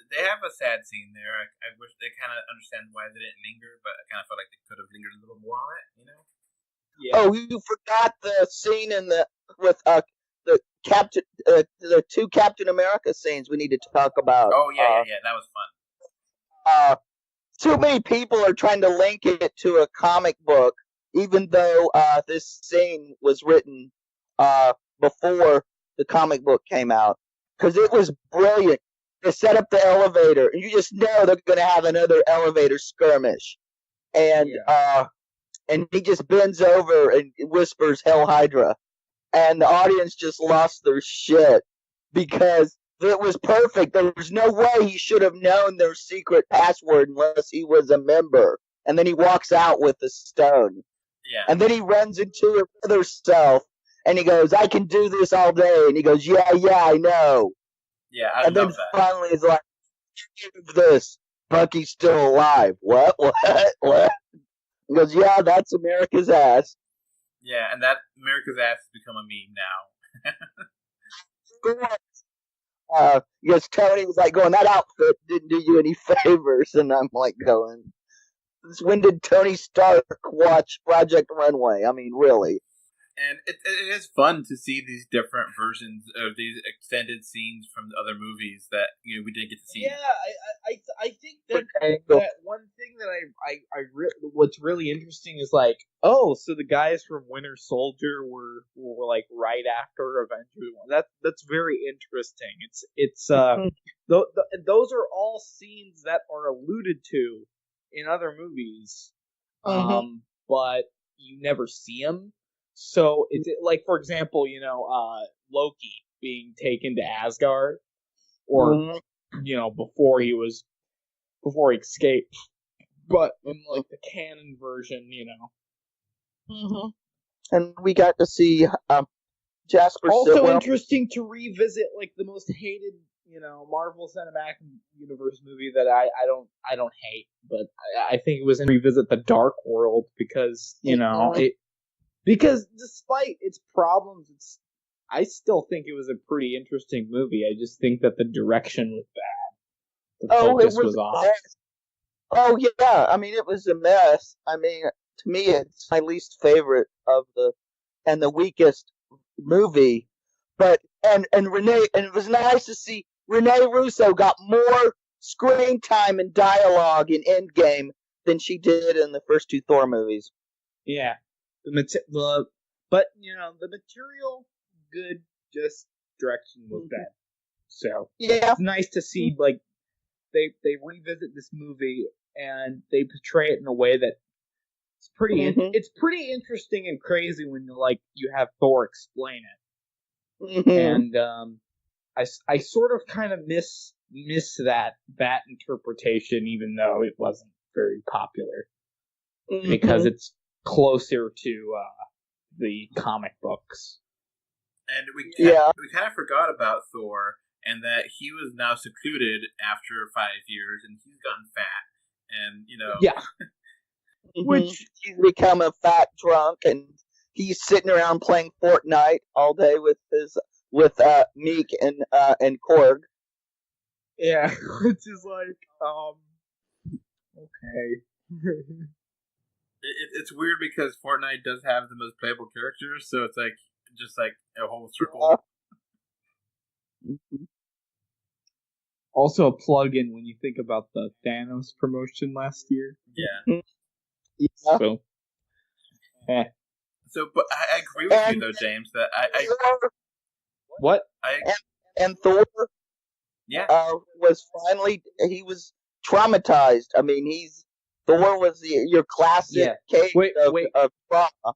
they have a sad scene there. I wish they kind of understand why they didn't linger, but I kind of felt like they could have lingered a little more on it. Yeah. Oh, you forgot the scene with the Captain, the two Captain America scenes we need to talk about. Oh yeah, that was fun. Too many people are trying to link it to a comic book, even though this scene was written before the comic book came out, because it was brilliant. They set up the elevator, and you just know they're going to have another elevator skirmish, and and he just bends over and whispers "Hell Hydra," and the audience just lost their shit because it was perfect. There was no way he should have known their secret password unless he was a member. And then he walks out with the stone. Yeah. And then he runs into her other self, and he goes, "I can do this all day." And he goes, "Yeah, I know." Yeah, I and love then that. Finally, he's like, "This Bucky's still alive." What? He goes, "Yeah, that's America's ass." Yeah, and that America's ass has become a meme now. Because Tony was like going, "That outfit didn't do you any favors," and I'm like going, "Since when did Tony Stark watch Project Runway? I mean, really?" And it is fun to see these different versions of these extended scenes from the other movies that we didn't get to see. Yeah, I think that one thing that what's really interesting is like, oh, so the guys from Winter Soldier were like right after Avengers 1. That's very interesting. It's those are all scenes that are alluded to in other movies, but you never see them. So it's like, for example, Loki being taken to Asgard, or before he escaped, but in like the canon version, And we got to see Jasper. Also interesting to revisit like the most hated, Marvel Cinematic Universe movie that I don't hate, but I think it was in revisit the Dark World because Because despite its problems, I still think it was a pretty interesting movie. I just think that the direction was bad. The focus was off. Oh yeah, I mean it was a mess. I mean, to me, it's my least favorite of the weakest movie. But and Renee, and it was nice to see Renee Russo got more screen time and dialogue in Endgame than she did in the first two Thor movies. Yeah. The material good, just direction was bad. So it's nice to see like they revisit this movie and they portray it in a way that it's pretty it's pretty interesting and crazy when you have Thor explain it. And I sort of kind of miss that interpretation, even though it wasn't very popular because it's closer to the comic books. And we kind of forgot about Thor, and that he was now secluded after 5 years, and he's gotten fat, and which he's become a fat drunk, and he's sitting around playing Fortnite all day with Meek and Korg. Yeah, it's just like, okay. It's weird because Fortnite does have the most playable characters, so it's like just like a whole circle. Also a plug-in when you think about the Thanos promotion last year. Yeah. Yeah. So, So, but I agree with you though, James. That I what? And Thor Yeah. Was finally, he was traumatized. I mean, Thor was your classic case of trauma.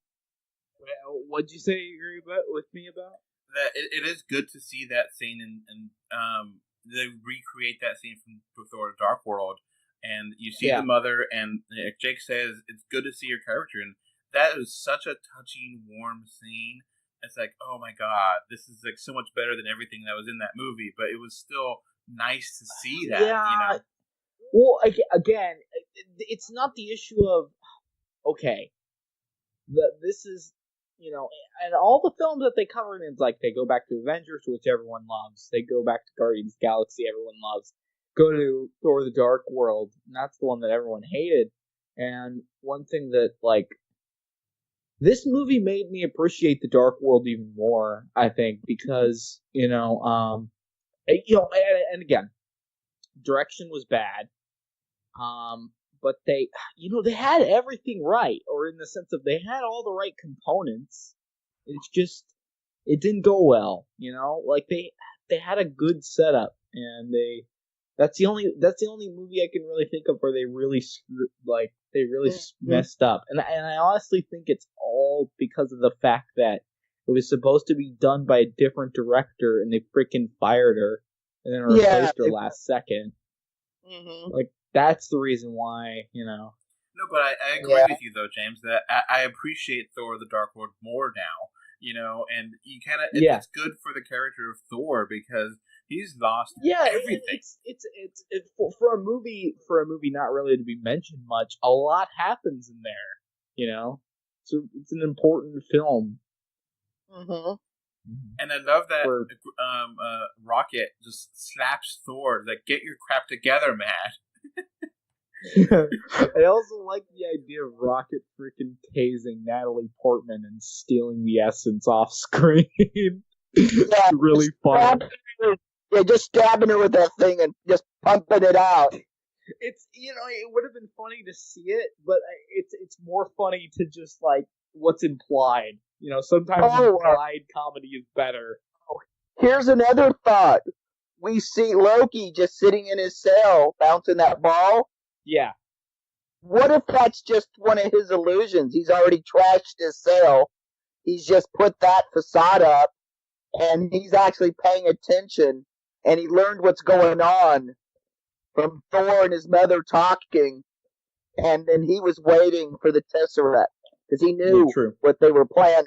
What'd you say you agree with me about? That it is good to see that scene and they recreate that scene from Thor: Dark World, and you see the mother, and like Jake says, it's good to see your character, and that is such a touching, warm scene. It's like, oh my god, this is like so much better than everything that was in that movie, but it was still nice to see that. Yeah. You know? Well, again, it's not the issue of okay. This is, you know, and all the films that they covered, it's like they go back to Avengers, which everyone loves. They go back to Guardians of the Galaxy, everyone loves. Go to Thor: The Dark World, and that's the one that everyone hated. And one thing that, like, this movie made me appreciate the Dark World even more, I think, because, and again, direction was bad. But they had everything right, or in the sense of they had all the right components. It's just, it didn't go well, like they had a good setup, and that's the only movie I can really think of where they really messed up. And I honestly think it's all because of the fact that it was supposed to be done by a different director, and they freaking fired her and then replaced her last second. Mm-hmm. Like, that's the reason why, No, but I agree with you though, James. That I appreciate Thor: The Dark World more now. And you kind of it's good for the character of Thor because he's lost everything. It's for a movie not really to be mentioned much. A lot happens in there, So it's an important film. Mm-hmm. And I love that Rocket just slaps Thor. Like, get your crap together, man. I also like the idea of Rocket freaking tasing Natalie Portman and stealing the essence off screen. It's really fun. Just stabbing her with that thing and just pumping it out. It's, it would have been funny to see it, but it's more funny to just, like, what's implied. Sometimes implied comedy is better. Here's another thought. We see Loki just sitting in his cell, bouncing that ball. Yeah. What if that's just one of his illusions? He's already trashed his cell. He's just put that facade up, and he's actually paying attention, and he learned what's going on from Thor and his mother talking, and then he was waiting for the Tesseract, because he knew what they were planning.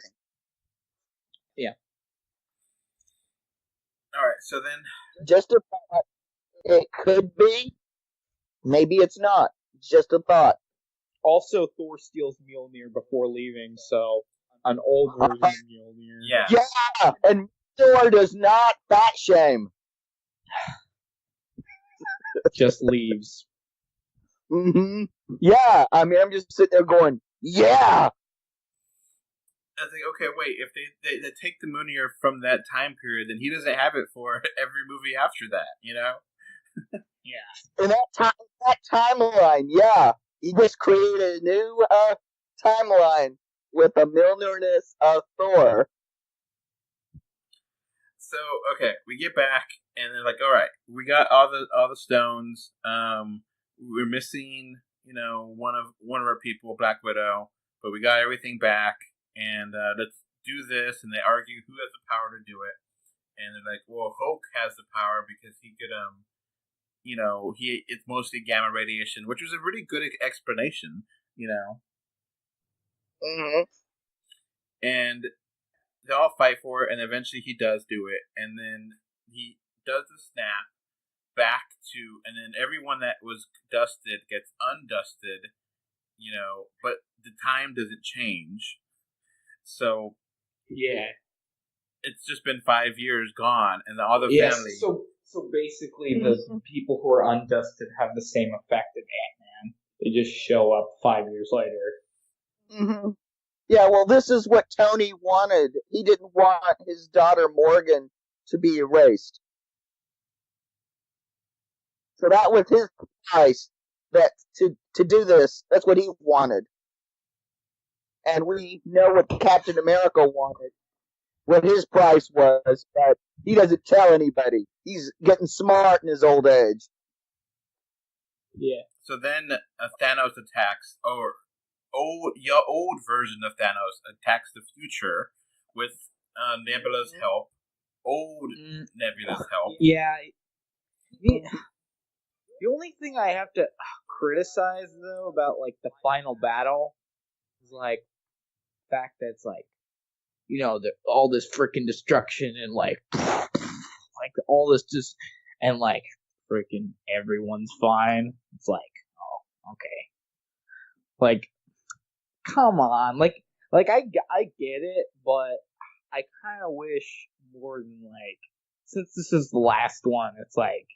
Yeah. All right, so then... Just a thought. It could be. Maybe it's not. It's just a thought. Also, Thor steals Mjolnir before leaving, so an old version of Mjolnir. Yeah, and Thor does not fat shame. Just leaves. Mm-hmm. Yeah, I mean, I'm just sitting there going, yeah! I think, okay, wait, if they take the Mjolnir from that time period, then he doesn't have it for every movie after that, Yeah. In that timeline, yeah. He just created a new timeline with the Mjolnirness of Thor. So, okay, we get back, and they're like, all right, we got all the stones. We're missing, one of our people, Black Widow, but we got everything back, and let's do this. And they argue who has the power to do it. And they're like, well, Hulk has the power because he could, it's mostly gamma radiation, which was a really good explanation, Mm-hmm. And they all fight for it, and eventually he does do it, and then he does the snap back to, and then everyone that was dusted gets undusted, but the time doesn't change. So yeah, it's just been 5 years gone, and all the family. So So basically, the people who are undusted have the same effect as Ant-Man. They just show up 5 years later. Mm-hmm. Yeah, well, this is what Tony wanted. He didn't want his daughter Morgan to be erased. So that was his price. That to do this, that's what he wanted. And we know what Captain America wanted, what his price was, but he doesn't tell anybody. He's getting smart in his old age. Yeah. So then Thanos attacks, or old version of Thanos attacks the future with Nebula's help. Old Nebula's help. Yeah. The only thing I have to criticize, though, about, like, the final battle is, like, the fact that it's, like, you know, all this freaking destruction and, like all this just, and, like, freaking everyone's fine. It's like, oh, okay. Like, come on. Like I get it, but I kind of wish more than, like, since this is the last one, it's like,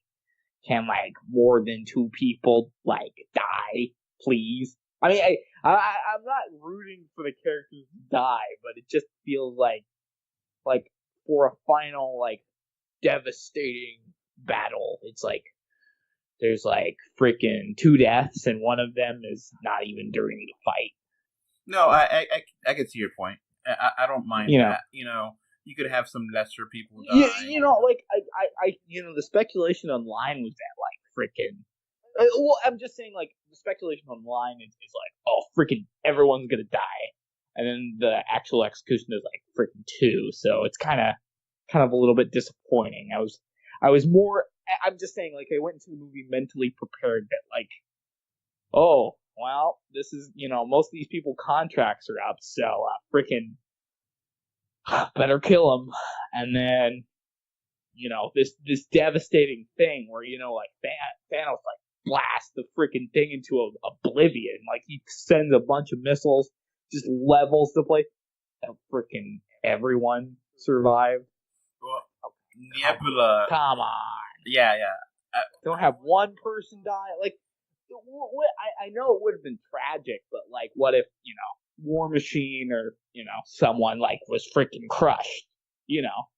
can, like, more than 2 people, like, die, please? I mean, I'm not rooting for the characters to die, but it just feels like for a final, like, devastating battle, it's like there's, like, freaking 2 deaths, and one of them is not even during the fight. No, I can see your point. I don't mind that. You know, you could have some lesser people die. Yeah, you know, like, I you know, the speculation online was that, like, freaking. Well, I'm just saying, like, the speculation online is like, oh, freaking everyone's gonna die, and then the actual execution is like freaking 2. So it's kind of a little bit disappointing. I was more. I'm just saying, like, I went into the movie mentally prepared that, like, oh, well, this is, you know, most of these people contracts are up, so freaking better kill them. And then, you know, this devastating thing where, you know, like, Thanos, like, blasts the freaking thing into oblivion. Like, he sends a bunch of missiles, just levels the place, and freaking everyone survived. Well, Nebula. Come on. Yeah. Don't have one person die. Like, I know it would have been tragic, but, like, what if, you know, War Machine or, you know, someone, like, was freaking crushed? You know,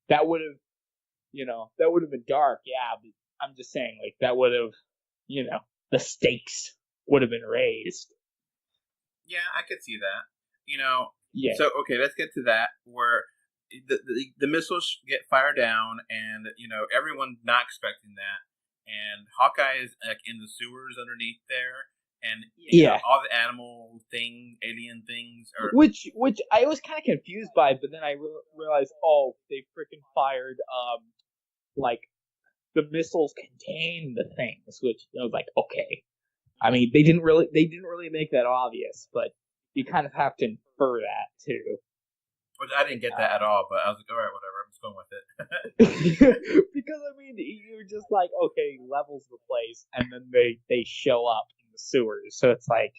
that would have been dark. Yeah, but I'm just saying, like, that would have, you know, the stakes would have been raised. Yeah, I could see that. You know. Yeah. So okay, let's get to that where the missiles get fired down, and, you know, everyone's not expecting that, and Hawkeye is, like, in the sewers underneath there, and you know, all the alien things are, which I was kind of confused by, but then I realized, oh, they freaking fired like, the missiles contain the things, which I was like, okay. I mean, they didn't really make that obvious, but you kind of have to infer that too. Which I didn't get that at all, but I was like, all right, whatever, I'm just going with it. Because, I mean, you're just like, okay, levels the place, and then they show up in the sewers, so it's like,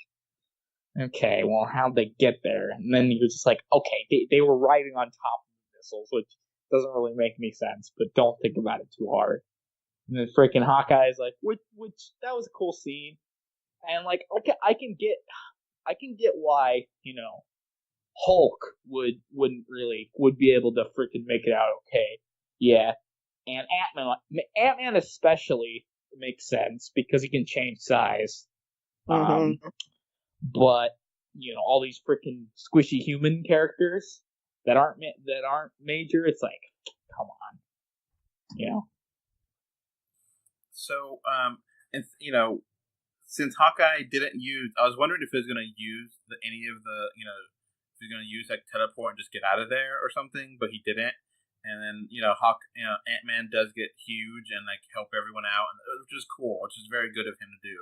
okay, well, how'd they get there? And then you're just like, okay, they were riding on top of the missiles, which doesn't really make any sense, but don't think about it too hard. And then freaking Hawkeye is like, which that was a cool scene, and, like, okay, I can get why, you know, Hulk would be able to freaking make it out okay. Yeah. And Ant-Man especially makes sense because he can change size. But, you know, all these freaking squishy human characters that aren't major, it's like, come on. You know. So, and, you know, since Hawkeye didn't use, I was wondering if he was going to use any of the, you know, if he was going to use, like, teleport and just get out of there or something, but he didn't. And then, you know, Ant-Man does get huge and, like, help everyone out, which is cool, which is very good of him to do,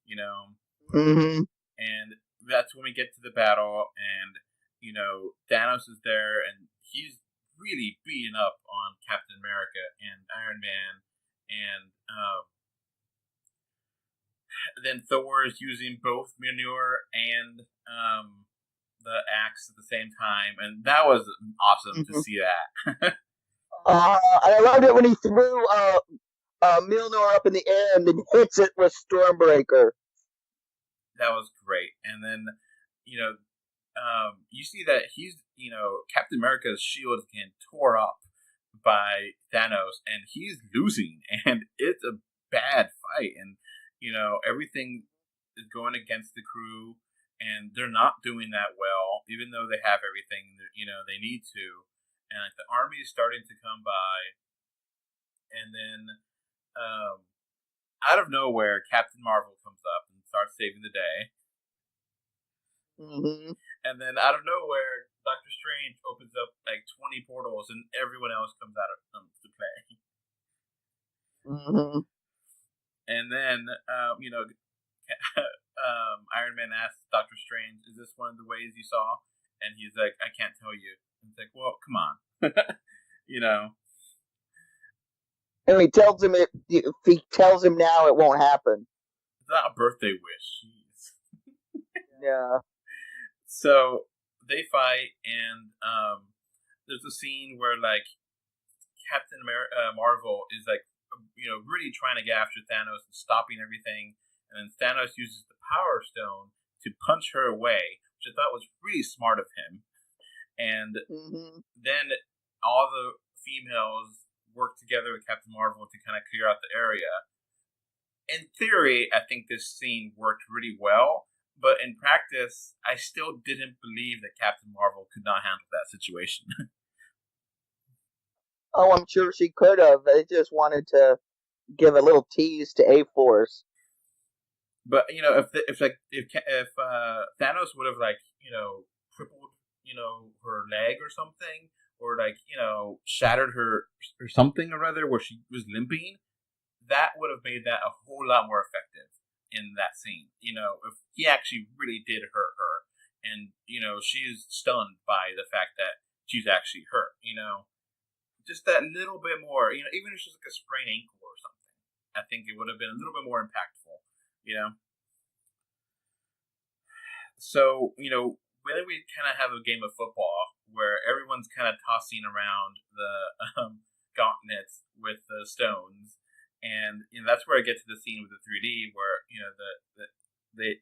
you know. Mm-hmm. And that's when we get to the battle, and, you know, Thanos is there, and he's really beating up on Captain America and Iron Man, and then Thor is using both Mjolnir and the axe at the same time, and that was awesome to see that. I loved it when he threw Mjolnir up in the air and then hits it with Stormbreaker. That was great. And then, you see that Captain America's shield is getting tore up by Thanos, and he's losing, and it's a bad fight, and everything is going against the crew, and they're not doing that well, even though they have everything they need to, and the army is starting to come by, and then out of nowhere, Captain Marvel comes up and starts saving the day. Mm-hmm. And then out of nowhere, Doctor Strange opens up like 20 portals, and everyone else comes out of them to play. Mm-hmm. And then, Iron Man asks Doctor Strange, "Is this one of the ways you saw?" And he's like, "I can't tell you." And it's like, "Well, come on," And he tells him if he tells him now, it won't happen. It's not a birthday wish. Jeez. Yeah. So they fight, and there's a scene where like Captain Marvel is like, really trying to get after Thanos and stopping everything, and then Thanos uses the Power Stone to punch her away, which I thought was really smart of him. And then all the females work together with Captain Marvel to kind of clear out the area. In theory, I think this scene worked really well. But in practice, I still didn't believe that Captain Marvel could not handle that situation. Oh, I'm sure she could have. They just wanted to give a little tease to A-Force. But if Thanos would have crippled her leg or something, or shattered her or something or other where she was limping, that would have made that a whole lot more effective in that scene. If he actually really did hurt her, and she's stunned by the fact that she's actually hurt, just that little bit more, even if it's just like a sprained ankle or something, I think it would have been a little bit more impactful. So when we kind of have a game of football where everyone's kind of tossing around the gauntlets with the stones. And that's where I get to the scene with the 3D where the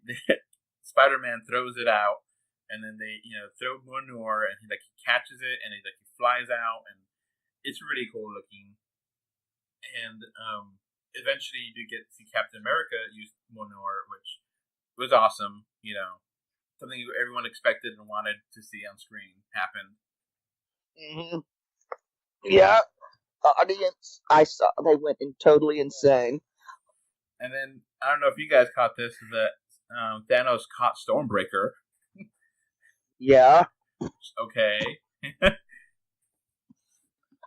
Spider-Man throws it out, and then they throw Mjolnir, and he catches it, and he flies out, and it's really cool looking. And eventually you do get to see Captain America use Mjolnir, which was awesome. Something everyone expected and wanted to see on screen happen. Mm-hmm. Yeah. Audience, I saw they went totally insane. And then I don't know if you guys caught this, that Thanos caught Stormbreaker. Yeah. Okay.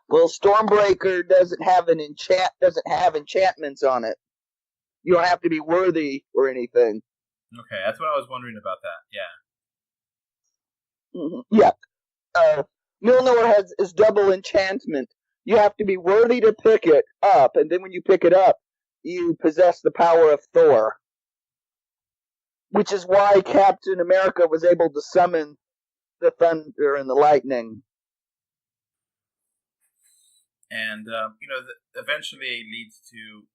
Well, Stormbreaker doesn't have enchantments on it. You don't have to be worthy or anything. Okay, that's what I was wondering about that. Yeah. Mm-hmm. Yeah. Mjolnir is double enchantment. You have to be worthy to pick it up, and then when you pick it up, you possess the power of Thor. Which is why Captain America was able to summon the thunder and the lightning. And, eventually leads to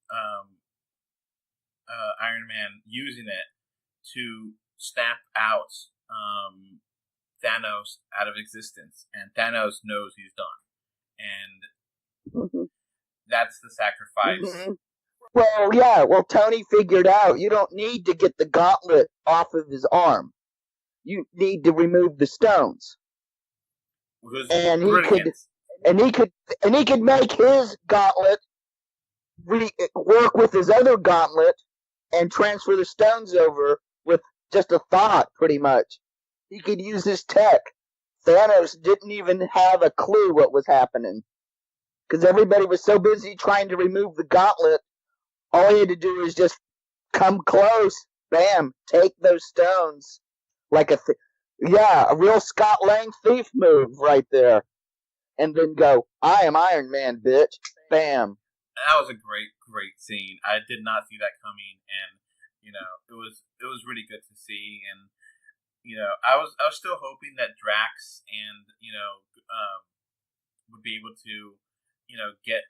Iron Man using it to snap out Thanos out of existence. And Thanos knows he's done. And that's the sacrifice. Mm-hmm. Well, yeah. Well, Tony figured out you don't need to get the gauntlet off of his arm. You need to remove the stones. And he could make his gauntlet work with his other gauntlet and transfer the stones over with just a thought, pretty much. He could use his tech. Thanos didn't even have a clue what was happening. Because everybody was so busy trying to remove the gauntlet, all he had to do was just come close, bam, take those stones. Like a real Scott Lang thief move right there. And then go, I am Iron Man, bitch. Bam. That was a great scene. I did not see that coming, and it was really good to see. And I was still hoping that Drax and would be able to get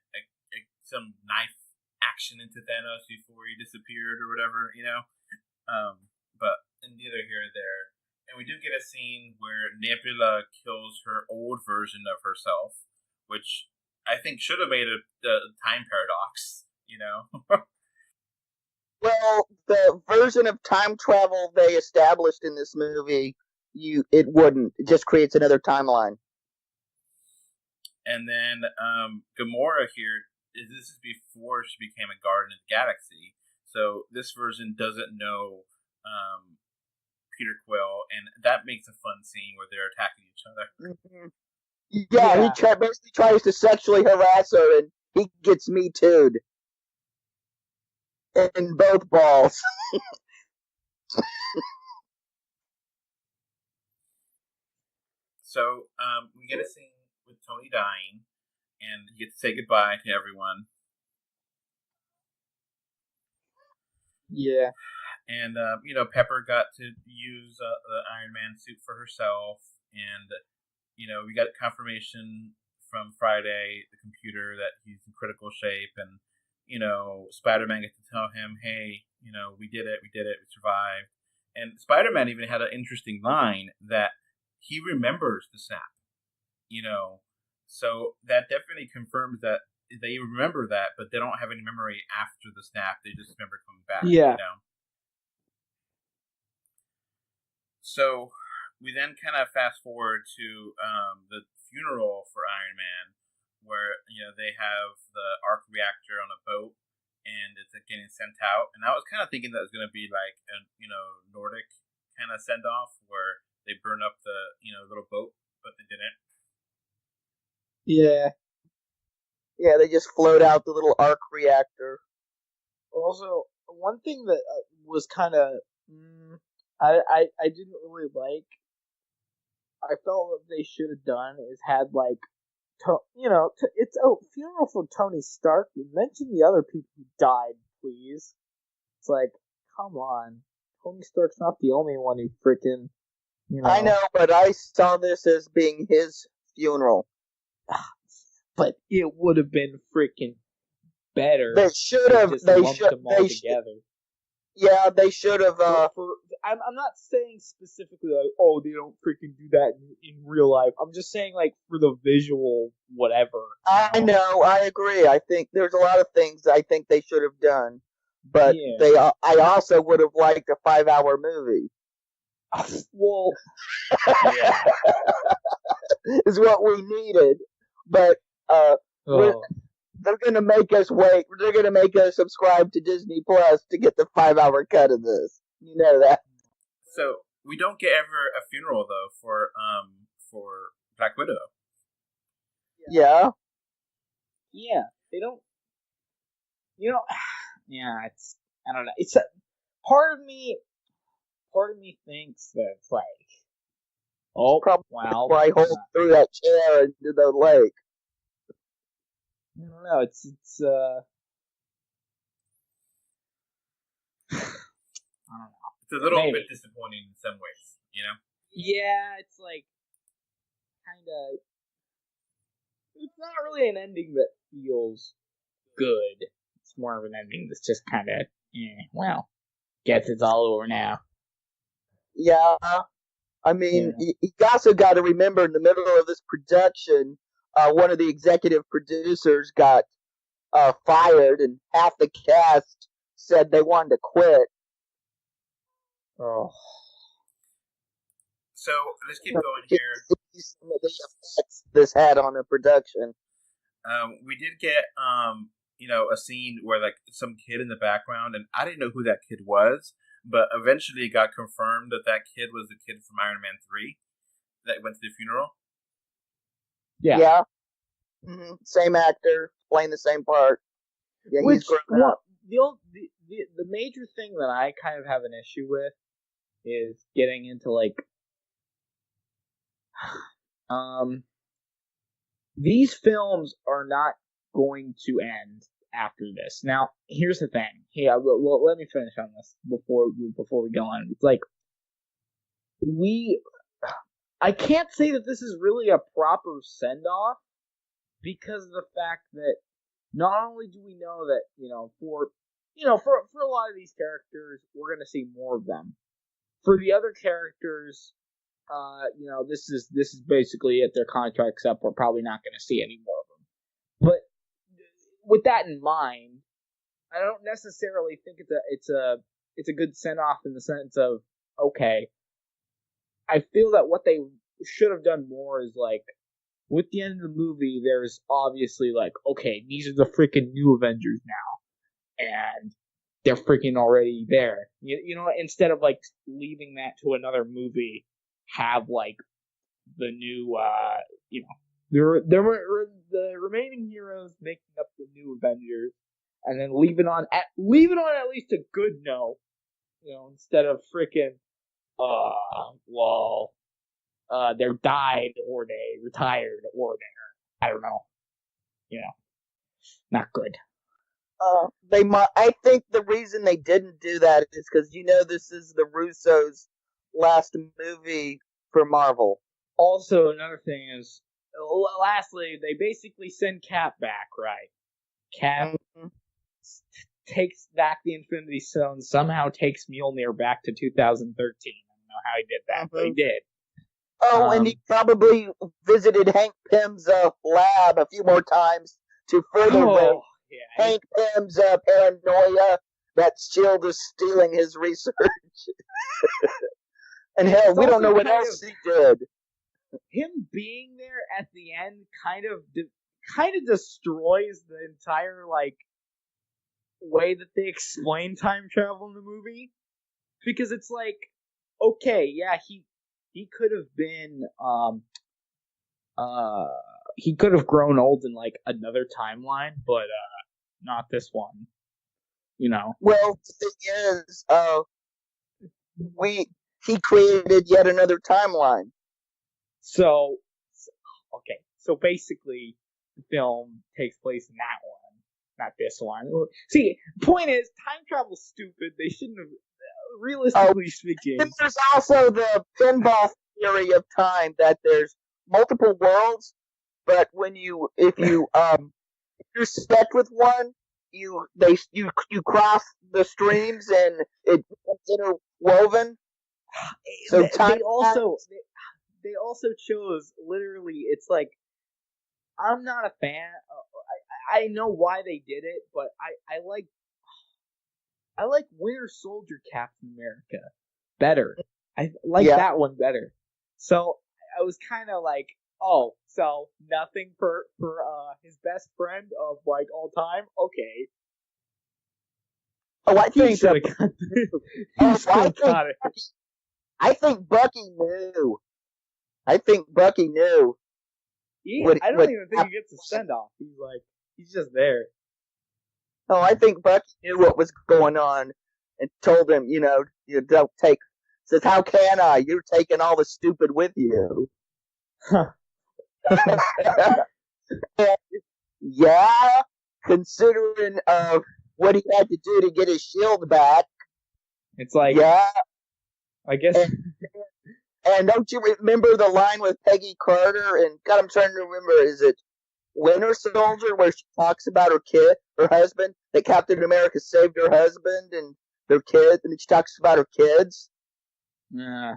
some knife action into Thanos before he disappeared or whatever, But neither here nor there. And we do get a scene where Nebula kills her old version of herself, which I think should have made a time paradox, Well, the version of time travel they established in this movie, it wouldn't. It just creates another timeline. And then Gamora here, this is before she became a Guardian of the Galaxy, so this version doesn't know Peter Quill, and that makes a fun scene where they're attacking each other. Mm-hmm. Yeah, he basically tries to sexually harass her, and he gets Me Too'd. In both balls. So, we get a scene with Tony dying, and he gets to say goodbye to everyone. Yeah. And, Pepper got to use the Iron Man suit for herself, and, we got confirmation from Friday, the computer, that he's in critical shape, and, Spider-Man gets to tell him, hey, we did it, we survived. And Spider-Man even had an interesting line that he remembers the snap, so that definitely confirms that they remember that, but they don't have any memory after the snap. They just remember coming back. Yeah. So we then kind of fast forward to the funeral for Iron Man, where they have the arc reactor on a boat, and it's getting sent out. And I was kind of thinking that it was going to be like a Nordic kind of send off where they burn up the little boat, but they didn't. Yeah. Yeah, they just float out the little arc reactor. Also, one thing that was kind of I didn't really like. I felt what they should have done is had like, it's a funeral for Tony Stark. Mention the other people who died, please. It's like, come on, Tony Stark's not the only one who freaking. I know, but I saw this as being his funeral. But it would have been freaking better. They should have. They should. Them all together. Yeah, they should have. I'm not saying specifically like, oh, they don't freaking do that in real life. I'm just saying like for the visual whatever. I know. I agree. I think there's a lot of things I think they should have done, but I also would have liked a 5-hour movie. Well, yeah. is what we needed, but they're gonna make us wait. They're gonna make us subscribe to Disney Plus to get the 5-hour cut of this. You know that. So we don't get ever a funeral though for Black Widow. Yeah. Yeah, they don't. Yeah, it's I don't know. It's part of me thinks that it's like, oh, wow, I hold through that chair into the lake. I don't know. It's I don't know. It's a little bit disappointing in some ways, Yeah, it's like kind of. It's not really an ending that feels good. It's more of an ending that's just kind of, well, guess it's all over now. Yeah, I mean, you also got to remember in the middle of this production, one of the executive producers got fired, and half the cast said they wanted to quit. Oh. So let's keep going here. The effects this had on the production. We did get a scene where like some kid in the background, and I didn't know who that kid was, but eventually it got confirmed that kid was the kid from Iron Man 3 that went to the funeral. Yeah. Yeah. Mm-hmm. Same actor playing the same part. Yeah, Which, he's grown up. The major thing that I kind of have an issue with is getting into like these films are not going to end after this. Now, here's the thing. Let me finish on this before we go on. It's like I can't say that this is really a proper send-off because of the fact that not only do we know that, for a lot of these characters, we're going to see more of them. For the other characters, this is basically it. Their contract's up. We're probably not going to see any more of them. But with that in mind, I don't necessarily think it's a good send off in the sense of, okay, I feel that what they should have done more is like, with the end of the movie, there's obviously like, okay, these are the freaking new Avengers now, and they're freaking already there. Instead of like leaving that to another movie, have like the new, the remaining heroes making up the new Avengers, and then leave it on at least a good note, instead of freaking, they're died or they retired or they're, I don't know, not good. I think the reason they didn't do that is because this is the Russos' last movie for Marvel. Also, another thing is, lastly, they basically send Cap back, right? Cap takes back the Infinity Stone, somehow takes Mjolnir back to 2013. I don't know how he did that, but he did. Oh, and he probably visited Hank Pym's lab a few more times to further Hank Pym's paranoia that S.H.I.E.L.D. is stealing his research. And hell, we don't know what else he did. Him being there at the end kind of destroys the entire way that they explain time travel in the movie, because it's like, okay, yeah, he could have been he could have grown old in another timeline, but not this one. Well, the thing is, he created yet another timeline. So basically, the film takes place in that one, not this one. See, point is, time travel's stupid. They shouldn't have, realistically speaking. There's also the pinball theory of time, that there's multiple worlds, but if you're stuck with one, you cross the streams and it becomes interwoven. So they also chose, literally, it's like, I'm not a fan. I know why they did it, but I like Winter Soldier Captain America better. I like that one better. So I was kind of like, oh, so nothing for his best friend of all time? Okay. Oh, I think so. I think Bucky knew. I don't even think he gets a send off. He's just there. Oh, I think Bucky knew what was going on and told him, you don't take. Says, how can I? You're taking all the stupid with you. Yeah, considering what he had to do to get his shield back. It's like, yeah, I guess. And don't you remember the line with Peggy Carter? And God, I'm trying to remember. Is it Winter Soldier, where she talks about her husband, that Captain America saved her husband and their kids, and she talks about her kids? Yeah.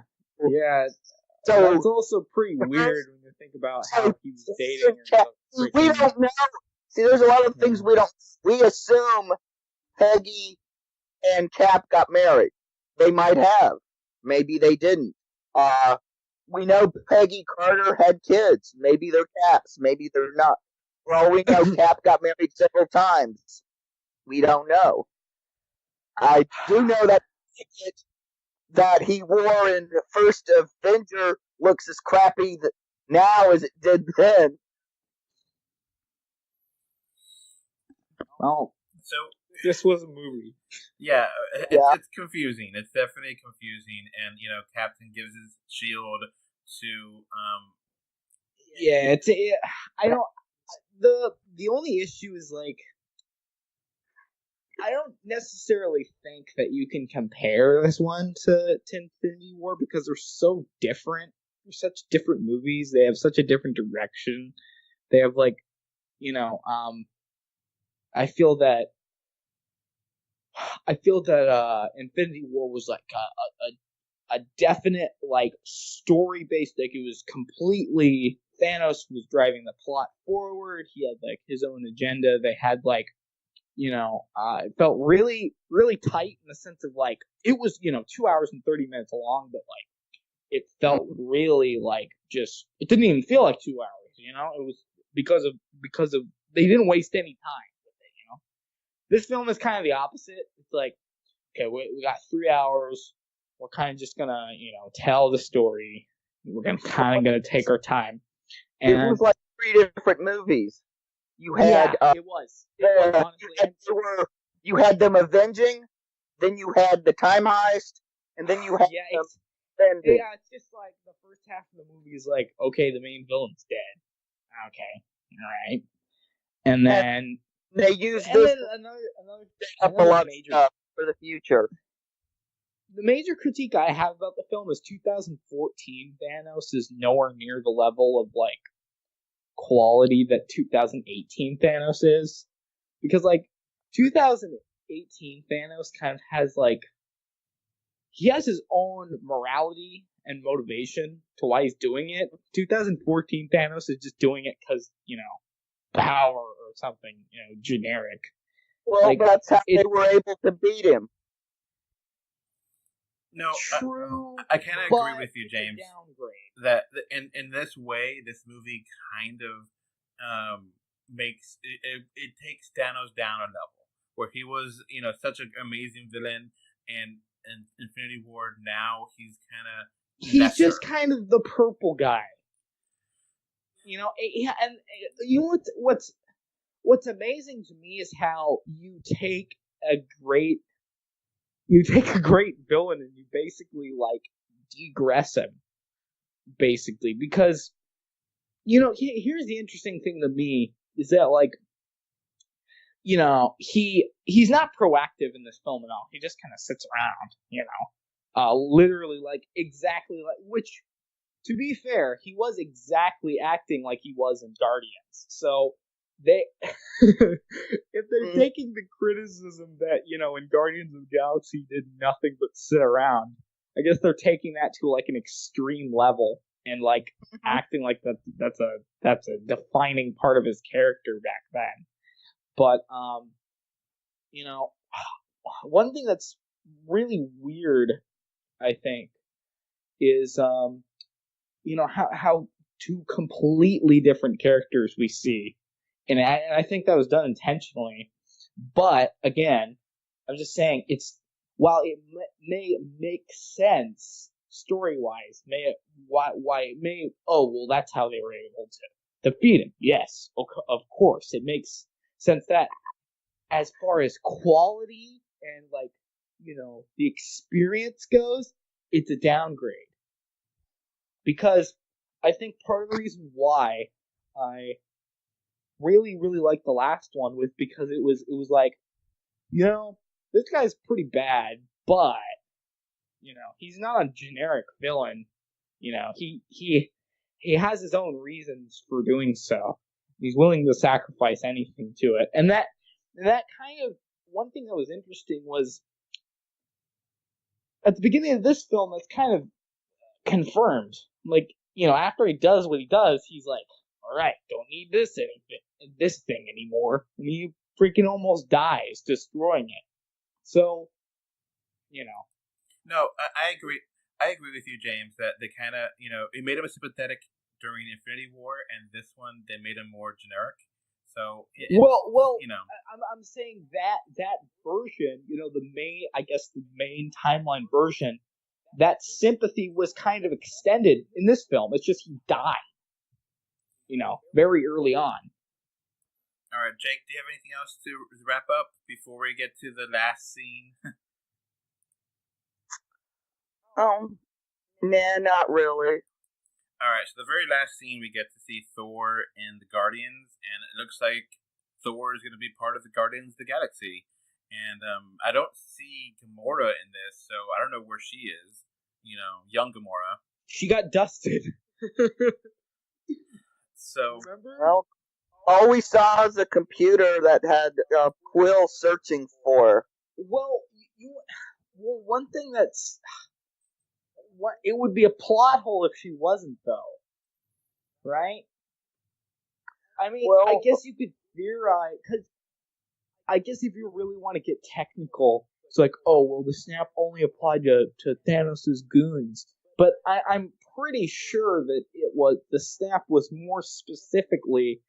So it's also pretty weird when you think about how he was dating her. We don't know. See, there's a lot of things we don't. We assume Peggy and Cap got married. They might have. Maybe they didn't. We know Peggy Carter had kids. Maybe they're Cap's. Maybe they're not. For all we know, Cap got married several times. We don't know. I do know that that he wore in the first Avenger looks as crappy now as it did then. Well, so this was a movie. Yeah, it's confusing. It's definitely confusing, and Captain gives his shield to. I don't. The only issue is I don't necessarily think that you can compare this one to Infinity War, because they're so different. They're such different movies. They have such a different direction. They have I feel that Infinity War was like a definite like story based, like it was completely Thanos was driving the plot forward. He had like his own agenda. They had like it felt really really tight in the sense of like it was 2 hours and 30 minutes long, but like it felt really like just it didn't even feel like 2 hours. It was because of they didn't waste any time with it. This film is kind of the opposite. It's like, okay, we got 3 hours. We're kind of just gonna tell the story. We're gonna take our time. And it was like 3 different movies. You had it was honestly. You had them avenging, then you had the time heist, and then you had them spending. Yeah, it's just like the first half of the movie is like, okay, the main villain's dead. Okay, all right, and then they use this up a lot of stuff for the future. The major critique I have about the film is 2014 Thanos is nowhere near the level of like quality that 2018 Thanos is, because like 2018 Thanos kind of has like he has his own morality and motivation to why he's doing it. 2014 Thanos is just doing it because power or something generic. Well, like, that's how they were able to beat him. No, true. I kind of agree with you, James. That in this way, this movie kind of makes it takes Thanos down a level where he was such an amazing villain, and in Infinity War now he's just kind of the purple guy. And what's amazing to me is how you take a great villain and you basically like degress him, basically, because here's the interesting thing to me is that like he's not proactive in this film at all. He just kind of sits around, literally like exactly like, which to be fair, he was exactly acting like he was in Guardians. So they if they're taking the criticism that in Guardians of the Galaxy did nothing but sit around, I guess they're taking that to like an extreme level and like acting like that's a defining part of his character back then. But one thing that's really weird, I think, is how two completely different characters we see. And I think that was done intentionally. But, again, I'm just saying, while it may make sense story-wise, that's how they were able to defeat him. Yes, of course. It makes sense that as far as quality and, like, the experience goes, it's a downgrade. Because I think part of the reason why I really, really liked the last one was because it was like, this guy's pretty bad, but, he's not a generic villain. He has his own reasons for doing so. He's willing to sacrifice anything to it. And that kind of, one thing that was interesting was, at the beginning of this film, that's kind of confirmed. Like, after he does what he does, he's like, all right, don't need this thing anymore. And he freaking almost dies destroying it. So, No, I agree. I agree with you, James, that they kind of, it made him sympathetic during Infinity War, and this one, they made him more generic. So, I'm saying that version, the main timeline version, that sympathy was kind of extended in this film. It's just he died, very early on. All right, Jake, do you have anything else to wrap up before we get to the last scene? Nah, not really. All right, so the very last scene, we get to see Thor and the Guardians, and it looks like Thor is going to be part of the Guardians of the Galaxy. And I don't see Gamora in this, so I don't know where she is. Young Gamora. She got dusted. So, well, all we saw was a computer that had Quill searching for. Well, one thing that's it would be a plot hole if she wasn't, though, right? I mean, Well, I guess you could theorize, because I guess if you really want to get technical, it's like, oh, well, the snap only applied to Thanos' goons. But I'm pretty sure that the snap was more specifically,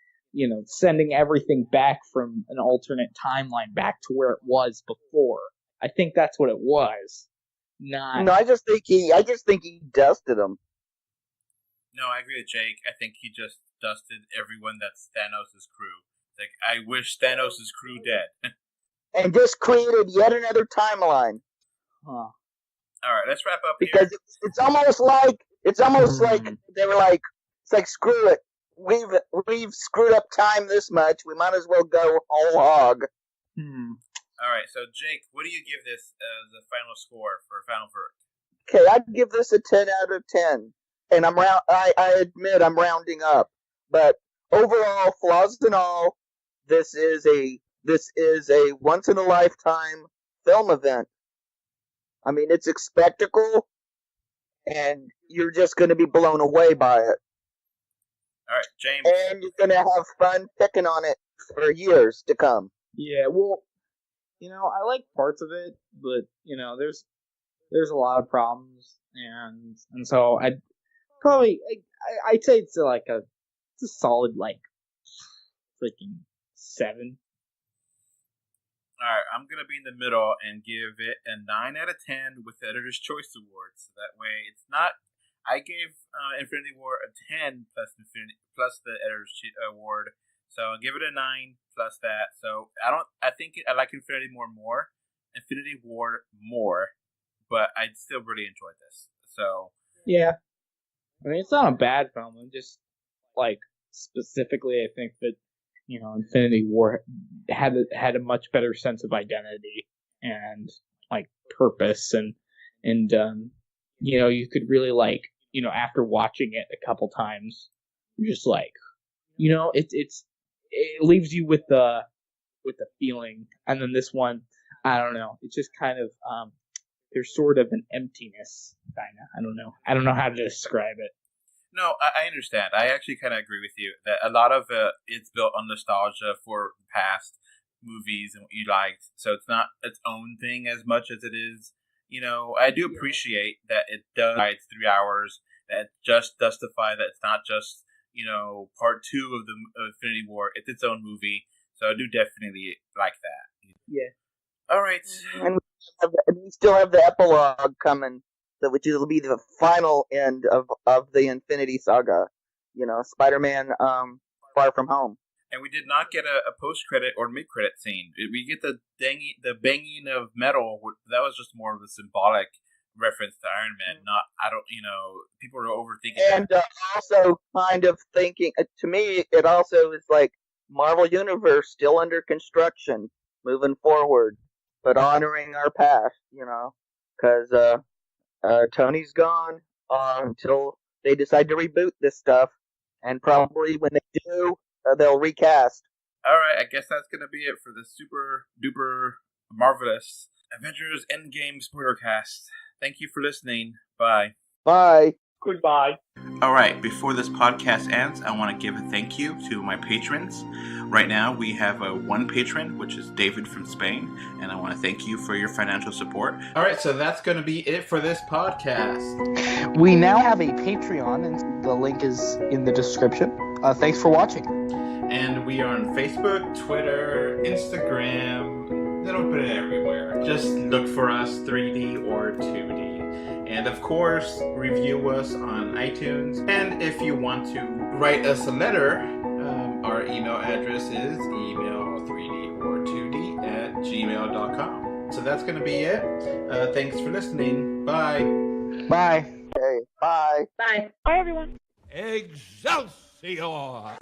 sending everything back from an alternate timeline back to where it was before. I think that's what it was. Not. No, I just think he dusted him. No, I agree with Jake. I think he just dusted everyone that's Thanos' crew. Like, I wish Thanos' crew dead. And just created yet another timeline. Huh. All right, let's wrap up because here. it's almost like they were like, it's like, screw it, we've screwed up time this much, we might as well go whole hog. All right, so Jake, what do you give this as the final score for Final Verdict? Okay, I'd give this a 10 out of 10, and I admit I'm rounding up, but overall, flaws and all, this is a once in a lifetime film event. I mean, it's a spectacle, and you're just going to be blown away by it. All right, James. And you're going to have fun picking on it for years to come. Yeah, well, I like parts of it, but, there's a lot of problems, and so I'd say it's a solid, freaking 7. All right, I'm going to be in the middle and give it a 9 out of 10 with the Editor's Choice Awards. So that way, it's not... I gave Infinity War a 10 plus the Editor's Award. So I'll give it a 9 plus that. So I think I like Infinity War more, but I still really enjoyed this. So... Yeah. I mean, it's not a bad film. I'm just, specifically, I think that Infinity War had a much better sense of identity and purpose, and you could really after watching it a couple times, you're just it leaves you with the feeling, and then this one, I don't know, it's just kind of there's sort of an emptiness, kinda. I don't know how to describe it. No, I understand. I actually kind of agree with you that a lot of it's built on nostalgia for past movies and what you liked. So it's not its own thing as much as it is. I do appreciate that it does. It's 3 hours. That just justify that it's not just part 2 of the Infinity War. It's its own movie. So I do definitely like that. Yeah. All right. And we still have the epilogue coming, which will be the final end of the Infinity Saga. Spider-Man Far From Home. And we did not get a post-credit or mid-credit scene. We get the banging of metal. That was just more of a symbolic reference to Iron Man. People are overthinking and, that. And also kind of thinking, to me, it also is like Marvel Universe still under construction, moving forward, but honoring our past, because Tony's gone until they decide to reboot this stuff, and probably when they do, they'll recast. All right, I guess that's going to be it for the super duper marvelous Avengers EndGame Spoilercast. Thank you for listening. Bye. Bye. Goodbye. All right, before this podcast ends, I want to give a thank you to my patrons. Right now, we have one patron, which is David from Spain, and I want to thank you for your financial support. All right, so that's going to be it for this podcast. We now have a Patreon, and the link is in the description. Thanks for watching. And we are on Facebook, Twitter, Instagram. They don't put it everywhere. Just look for us, 3D or 2D. And of course, review us on iTunes. And if you want to write us a letter, our email address is email3dortwo2d@gmail.com. So that's going to be it. Thanks for listening. Bye. Bye. Okay, bye. Bye. Bye, everyone. Excelsior!